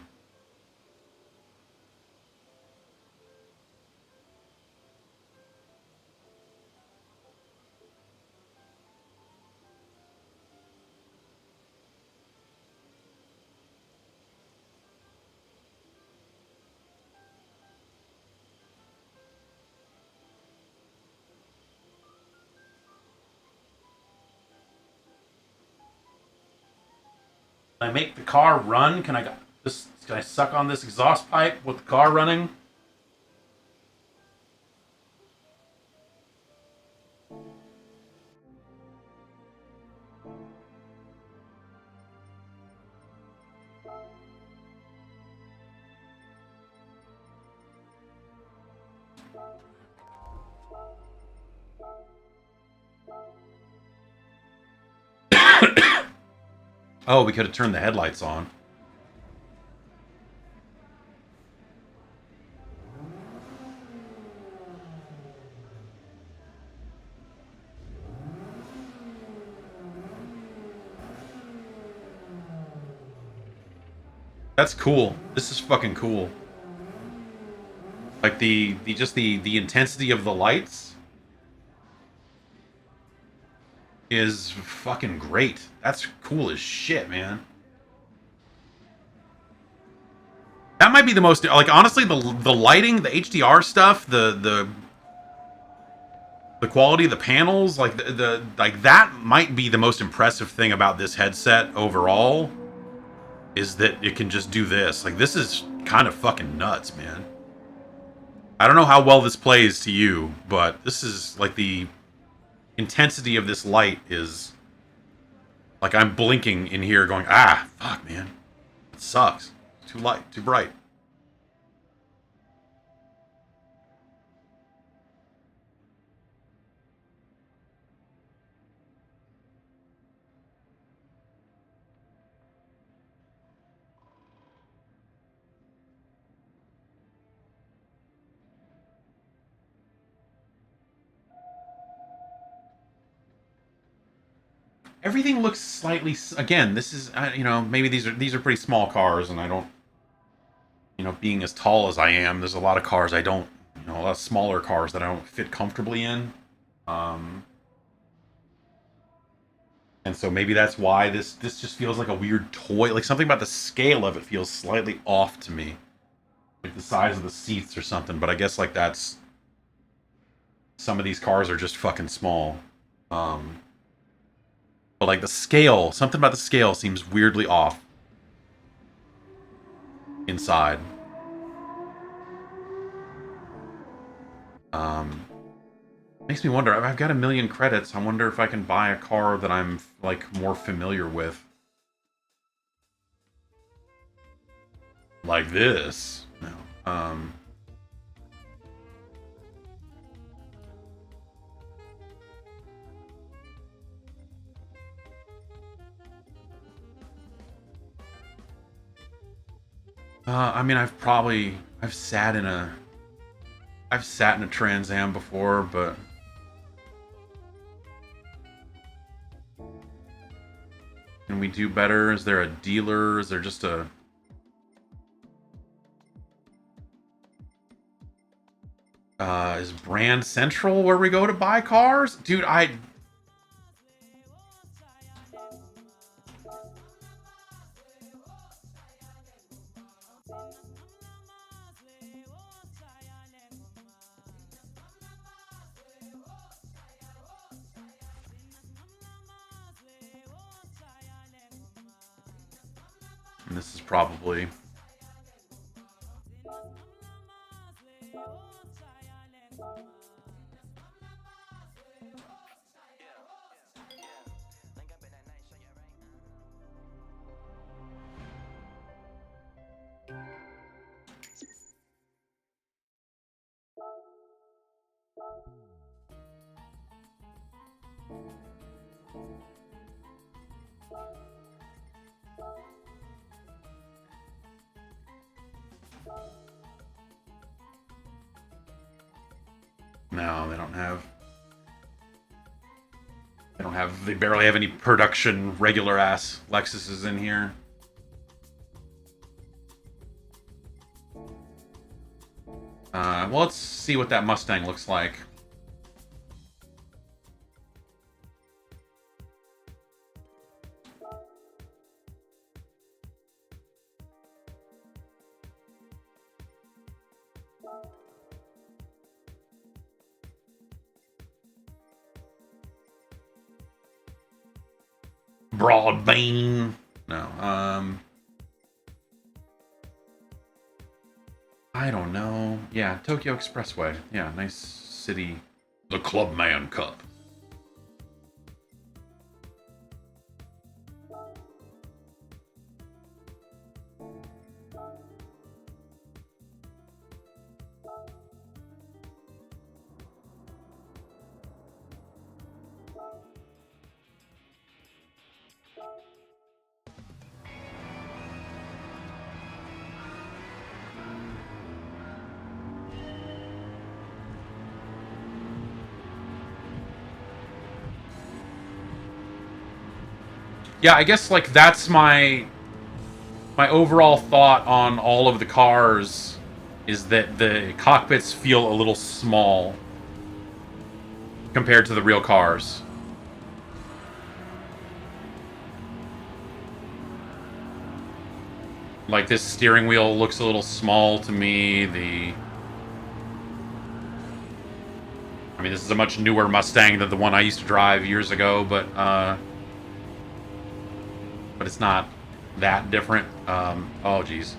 Can I make the car run? Can I suck on this exhaust pipe with the car running? Oh, we could have turned the headlights on. That's cool. This is fucking cool. Like the intensity of the lights is fucking great. That's cool as shit, man. That might be the most, like, honestly, the lighting, the HDR stuff, the quality of the panels, like the like that might be the most impressive thing about this headset overall, is that it can just do this. Like, this is kind of fucking nuts, man. I don't know how well this plays to you, but this is like the intensity of this light is like I'm blinking in here going, ah, fuck, man. It sucks. Too light, too bright. Everything looks slightly, again, this is, you know, maybe these are pretty small cars, and I don't, you know, being as tall as I am, there's a lot of cars I don't, you know, a lot of smaller cars that I don't fit comfortably in. And so maybe that's why this just feels like a weird toy. Like, something about the scale of it feels slightly off to me. Like the size of the seats or something, but I guess like that's, some of these cars are just fucking small. But like the scale, something about the scale seems weirdly off inside. Makes me wonder. I've got 1,000,000 credits. I wonder if I can buy a car that I'm like more familiar with, like this. No. I mean, I've sat in a Trans Am before, but can we do better? Is there a dealer? Is there just a... is Brand Central where we go to buy cars? Dude, and this is probably... No, they don't have... They barely have any production regular ass Lexuses in here. Well, let's see what that Mustang looks like. Broadbane. No. I don't know. Yeah, Tokyo Expressway. Yeah, nice city. The Clubman Cup. Yeah, I guess like that's my overall thought on all of the cars is that the cockpits feel a little small compared to the real cars. Like this steering wheel looks a little small to me. I mean, this is a much newer Mustang than the one I used to drive years ago, but it's not that different. Oh, geez.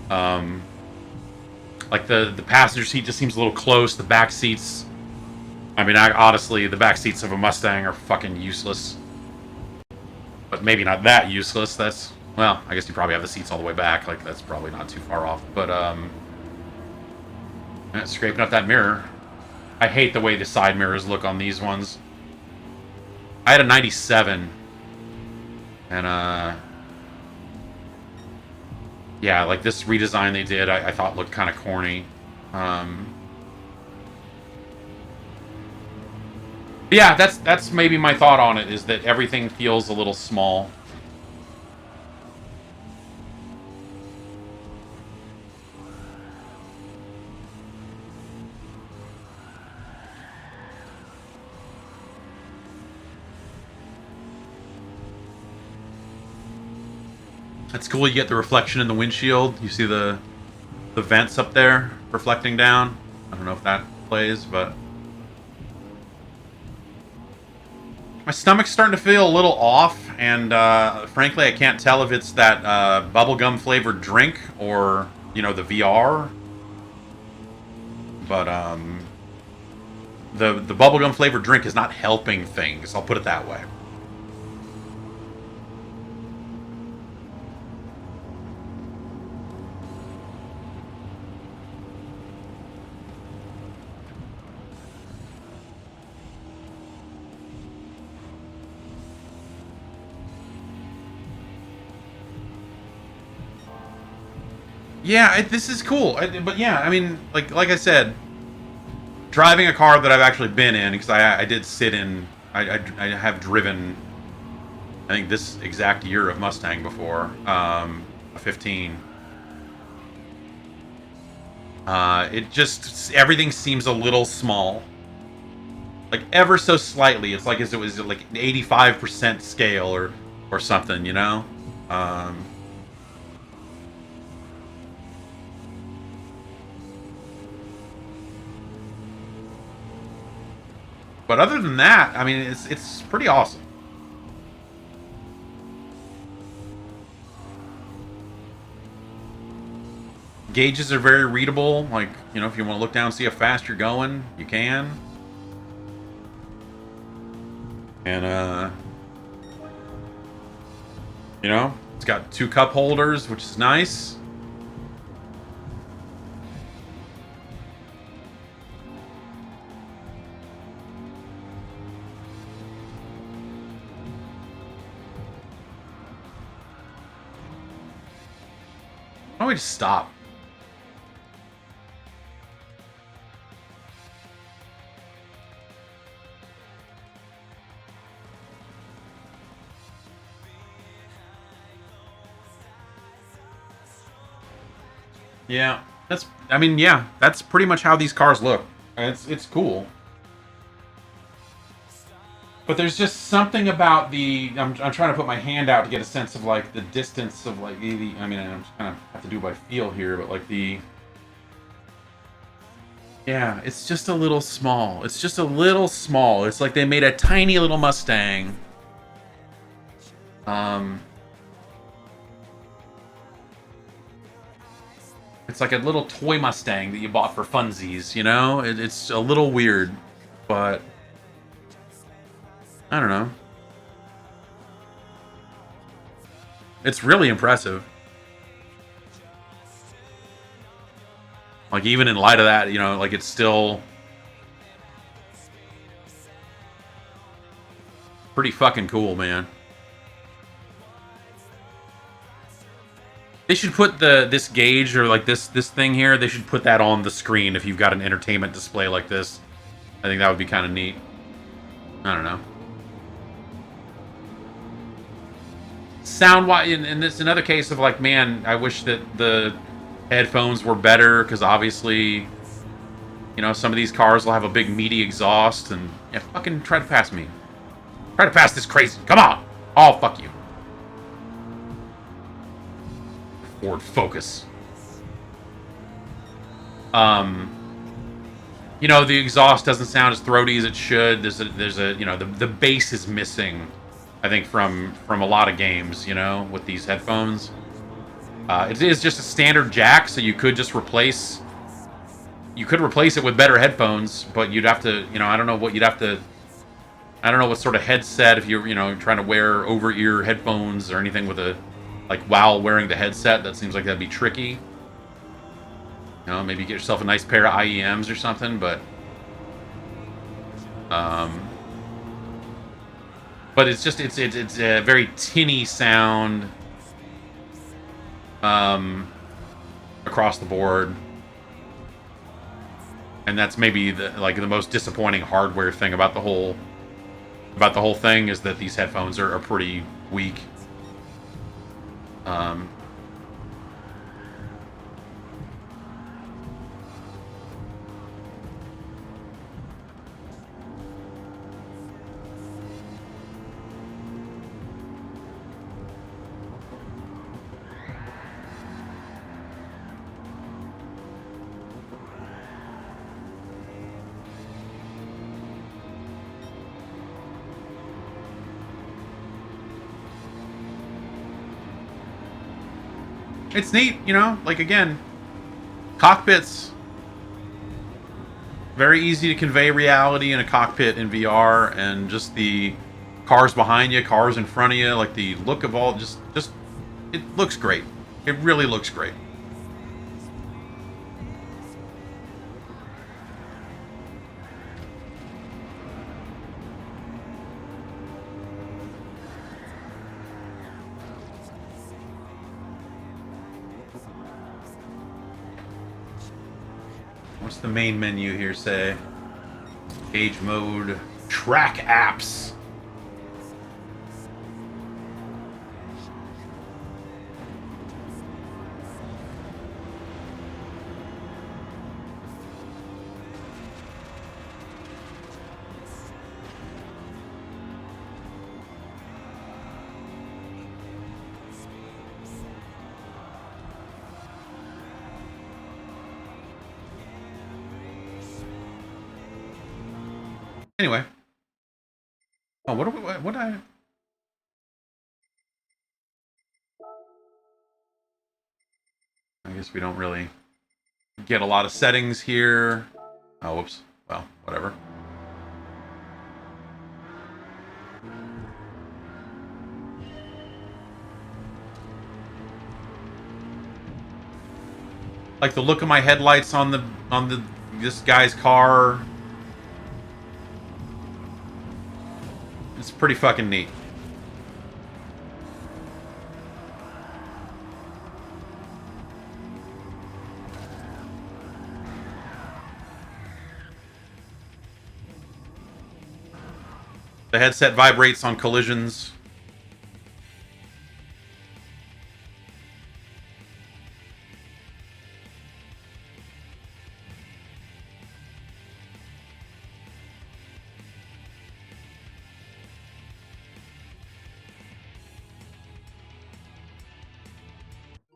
Like the passenger seat just seems a little close. The back seats, I mean, honestly, the back seats of a Mustang are fucking useless. But maybe not that useless. That's, well, I guess you probably have the seats all the way back. Like, that's probably not too far off. But, scraping up that mirror. I hate the way the side mirrors look on these ones. I had a 97. And, yeah, like this redesign they did, I thought looked kind of corny. Yeah, that's maybe my thought on it, is that everything feels a little small. That's cool. You get the reflection in the windshield. You see the vents up there reflecting down. I don't know if that plays, but my stomach's starting to feel a little off, and frankly, I can't tell if it's that bubblegum flavored drink or, you know, the VR. But the bubblegum flavored drink is not helping things. I'll put it that way. Yeah, this is cool. But yeah, I mean, like I said, driving a car that I've actually been in, because I did sit in, I have driven, I think this exact year of Mustang before, a 15. It just, everything seems a little small. Like ever so slightly. It's like as it was like 85% scale or something, you know? But other than that, I mean, it's pretty awesome. Gauges are very readable. Like, you know, if you want to look down and see how fast you're going, you can. And, you know, it's got 2 cup holders, which is nice. Why don't we just stop? Yeah, I mean, yeah, that's pretty much how these cars look. And it's cool. But there's just something about the, I'm trying to put my hand out to get a sense of like the distance of like the I mean, I'm just kind of have to do by feel here, but like yeah, it's just a little small. It's just a little small. It's like they made a tiny little Mustang. It's like a little toy Mustang that you bought for funsies, you know? It's a little weird, but I don't know. It's really impressive. Like, even in light of that, you know, like, it's still pretty fucking cool, man. They should put this gauge or like this thing here. They should put that on the screen if you've got an entertainment display like this. I think that would be kind of neat. I don't know. Sound-wise, and this is another case of like, man, I wish that the headphones were better, because obviously, you know, some of these cars will have a big meaty exhaust, and yeah, fucking try to pass me. Try to pass this crazy. Come on. Oh, fuck you. Ford Focus. You know, the exhaust doesn't sound as throaty as it should. There's a you know, the bass is missing, I think, from a lot of games, you know, with these headphones. It is just a standard jack, so you could just replace it with better headphones, but you'd have to, you know, I don't know what sort of headset, if you're, you know, trying to wear over-ear headphones or anything with a, like, while wearing the headset. That seems like that'd be tricky. You know, maybe get yourself a nice pair of IEMs or something, but it's just, it's a very tinny sound across the board. And that's maybe the most disappointing hardware thing about the whole thing, is that these headphones are pretty weak. It's neat, you know, like, again, cockpits, very easy to convey reality in a cockpit in VR, and just the cars behind you, cars in front of you, like the look of all, just it looks great. It really looks great. What's the main menu here say? Page mode, track apps. Anyway. Oh, what I... I guess we don't really get a lot of settings here. Oh, whoops. Well, whatever. Like the look of my headlights on this guy's car. It's pretty fucking neat. The headset vibrates on collisions.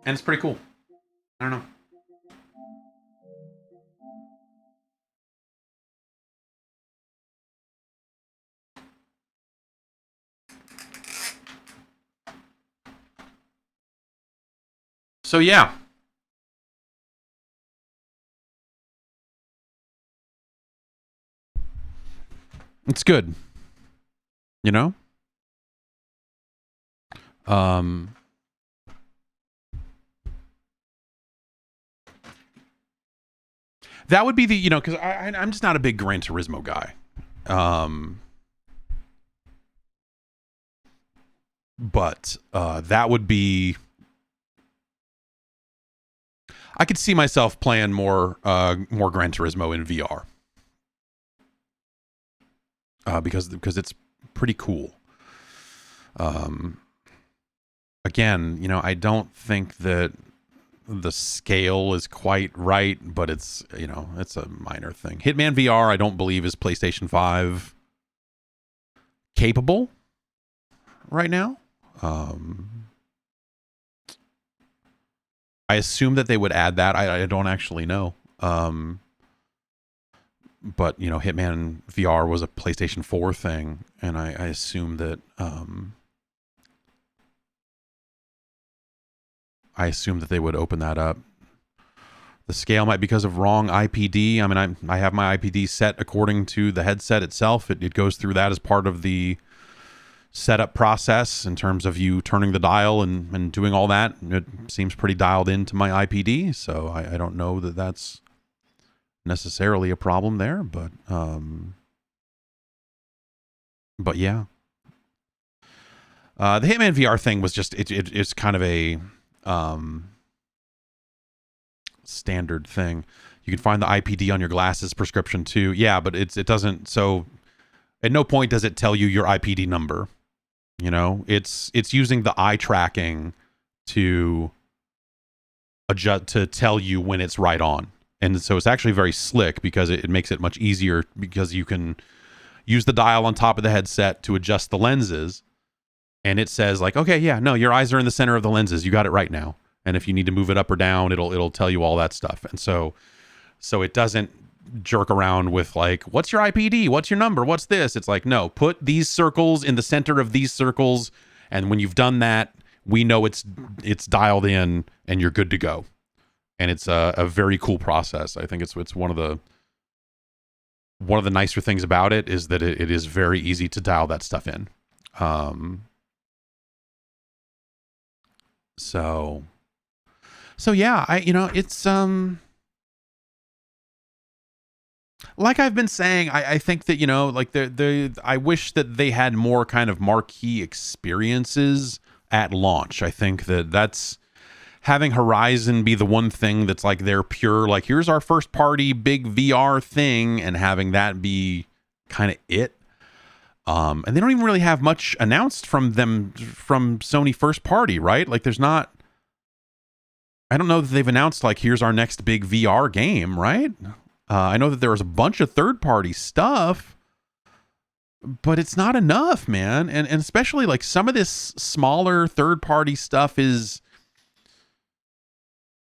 And it's pretty cool. I don't know. So yeah. It's good. You know? That would be the, you know, because I'm just not a big Gran Turismo guy. But that would be... I could see myself playing more Gran Turismo in VR. Because it's pretty cool. Again, you know, I don't think that the scale is quite right, but it's, you know, it's a minor thing. Hitman VR, I don't believe is PlayStation 5 capable right now. I assume that they would add that. I don't actually know. But, you know, Hitman VR was a PlayStation 4 thing, and I assume that they would open that up. The scale might be because of wrong IPD. I mean, I have my IPD set according to the headset itself. It goes through that as part of the setup process in terms of you turning the dial and doing all that. It seems pretty dialed into my IPD, so I don't know that that's necessarily a problem there, but yeah. The Hitman VR thing was just it's kind of a standard thing. You can find the IPD on your glasses prescription too. Yeah, but it doesn't. So at no point does it tell you your IPD number. You know, it's using the eye tracking to adjust, to tell you when it's right on. And so it's actually very slick because it makes it much easier, because you can use the dial on top of the headset to adjust the lenses. And it says like, okay, yeah, no, your eyes are in the center of the lenses. You got it right now. And if you need to move it up or down, it'll tell you all that stuff. And so it doesn't jerk around with like, what's your IPD? What's your number? What's this? It's like, no, put these circles in the center of these circles. And when you've done that, we know it's dialed in and you're good to go. And it's a very cool process. I think it's one of the nicer things about it is that it is very easy to dial that stuff in. So yeah, it's like I've been saying, I think that, you know, like I wish that they had more kind of marquee experiences at launch. I think that's having Horizon be the one thing that's like their pure, like, here's our first party big VR thing, and having that be kind of it. And they don't even really have much announced from them, from Sony first party, right? Like, there's not, I don't know that they've announced, like, here's our next big VR game, right? I know that there was a bunch of third party stuff, but it's not enough, man. And especially, like, some of this smaller third party stuff is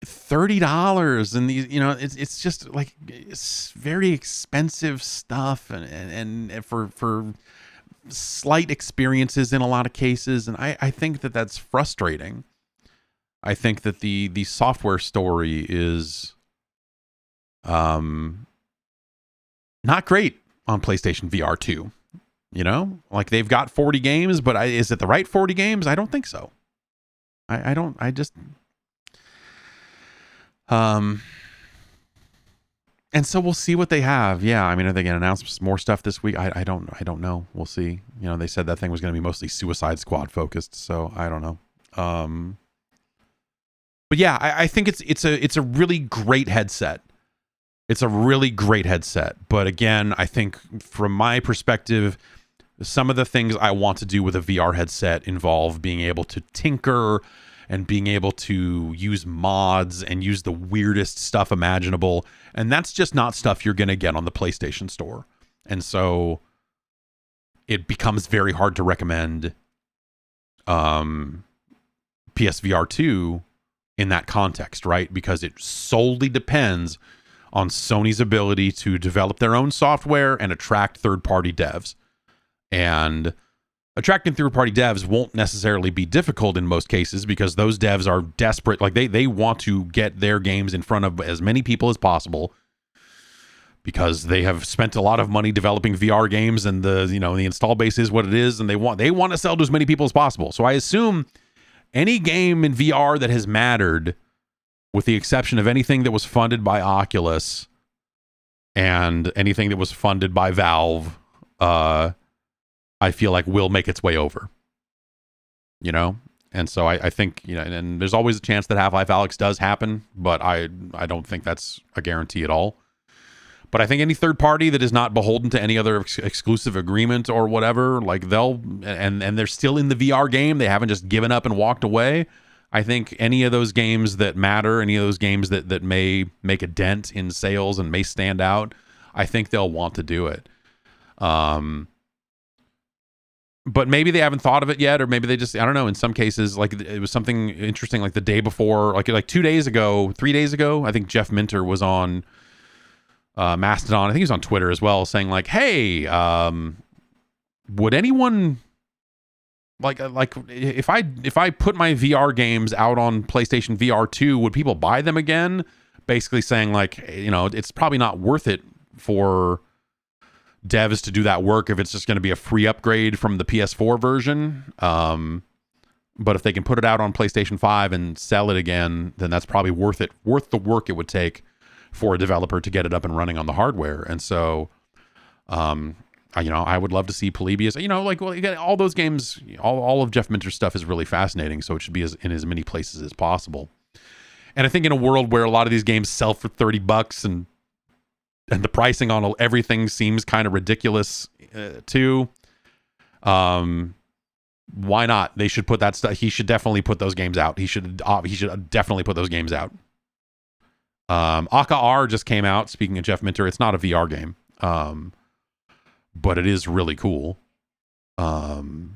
$30, and these, you know, it's just like, it's very expensive stuff, and for slight experiences in a lot of cases. And I think that that's frustrating. I think that the software story is not great on PlayStation VR2. You know, like, they've got 40 games, but is it the right 40 games? I don't think so. I just and so we'll see what they have. Yeah, I mean, are they going to announce more stuff this week? I don't know. We'll see. You know, they said that thing was going to be mostly Suicide Squad focused, so I don't know. But yeah, I think it's a really great headset. It's a really great headset. But again, I think from my perspective, some of the things I want to do with a VR headset involve being able to tinker and being able to use mods and use the weirdest stuff imaginable. And that's just not stuff you're going to get on the PlayStation Store. And so it becomes very hard to recommend PSVR 2 in that context, right? Because it solely depends on Sony's ability to develop their own software and attract third-party devs. And attracting third-party devs won't necessarily be difficult in most cases, because those devs are desperate. Like, they want to get their games in front of as many people as possible, because they have spent a lot of money developing VR games, and the install base is what it is, and they want to sell to as many people as possible. So I assume any game in VR that has mattered, with the exception of anything that was funded by Oculus and anything that was funded by Valve, I feel like will make its way over, you know? And so I think, you know, and there's always a chance that Half-Life Alyx does happen, but I don't think that's a guarantee at all. But I think any third party that is not beholden to any other exclusive agreement or whatever, like, and they're still in the VR game, they haven't just given up and walked away. I think any of those games that matter, any of those games that may make a dent in sales and may stand out, I think they'll want to do it. But maybe they haven't thought of it yet, or maybe they just, I don't know. In some cases, like, it was something interesting, like the day before, like 3 days ago, I think Jeff Minter was on Mastodon. I think he was on Twitter as well, saying like, hey, would anyone like if I put my VR games out on PlayStation VR 2, would people buy them again? Basically saying, like, you know, it's probably not worth it for devs to do that work if it's just going to be a free upgrade from the PS4 version. But if they can put it out on PlayStation 5 and sell it again, then that's probably worth the work it would take for a developer to get it up and running on the hardware. And so, I would love to see Polybius, you know, like, well, you got all those games, all of Jeff Minter's stuff is really fascinating. So it should be in as many places as possible. And I think in a world where a lot of these games sell for $30 and the pricing on everything seems kind of ridiculous too, why not? They should put that stuff. He should definitely put those games out. He should definitely put those games out. Aka R just came out. Speaking of Jeff Minter, it's not a VR game, but it is really cool. Tetris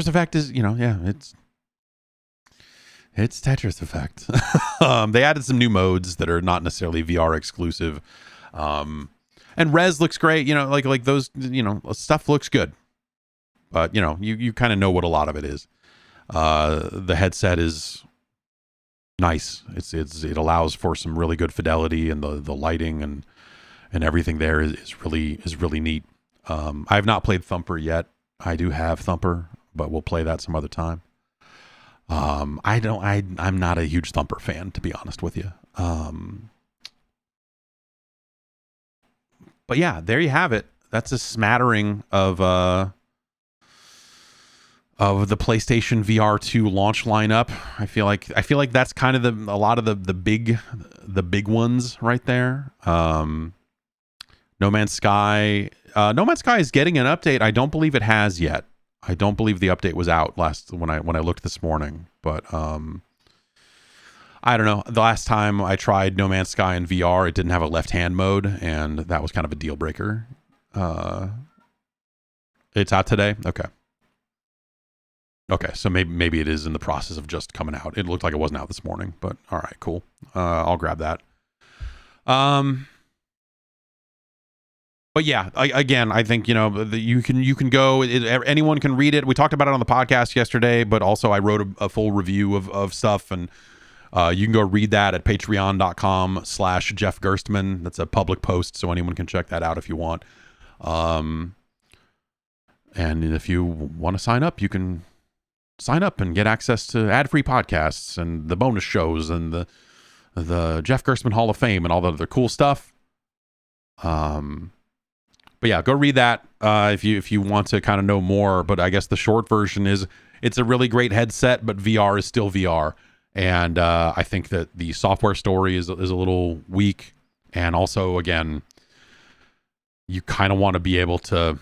Effect is, you know, yeah, it's Tetris Effect. They added some new modes that are not necessarily VR exclusive. And Res looks great, you know, like those, you know, stuff looks good. But, you know, you kind of know what a lot of it is. The headset is nice. It allows for some really good fidelity, and the lighting and everything there is really neat. I have not played Thumper yet. I do have Thumper, but we'll play that some other time. I'm not a huge Thumper fan, to be honest with you. But yeah, there you have it. That's a smattering of of the PlayStation VR2 launch lineup. I feel like that's kind of a lot of the big ones right there. No Man's Sky. No Man's Sky is getting an update. I don't believe it has yet. I don't believe the update was out when I looked this morning. But I don't know. The last time I tried No Man's Sky in VR, it didn't have a left-hand mode, and that was kind of a deal breaker. It's out today? Okay, so maybe it is in the process of just coming out. It looked like it wasn't out this morning, but all right, cool. I'll grab that. But yeah, I think, you know, you can go. Anyone can read it. We talked about it on the podcast yesterday, but also I wrote a full review of stuff, and you can go read that at patreon.com/Jeff Gerstmann. That's a public post, so anyone can check that out if you want. And if you want to sign up, you can sign up and get access to ad-free podcasts and the bonus shows and the Jeff Gerstmann Hall of Fame and all the other cool stuff. But yeah, go read that if you want to kind of know more. But I guess the short version is it's a really great headset, but VR is still VR. And I think that the software story is a little weak. And also, again, you kind of want to be able to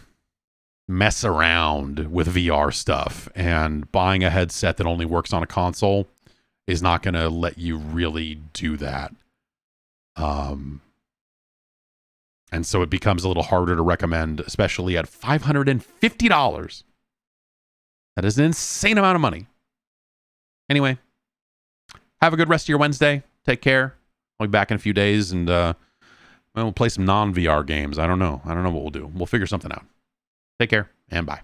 mess around with VR stuff. And buying a headset that only works on a console is not going to let you really do that. And so it becomes a little harder to recommend, especially at $550. That is an insane amount of money. Anyway, have a good rest of your Wednesday. Take care. I'll be back in a few days, and we'll play some non-VR games. I don't know what we'll do. We'll figure something out. Take care, and bye.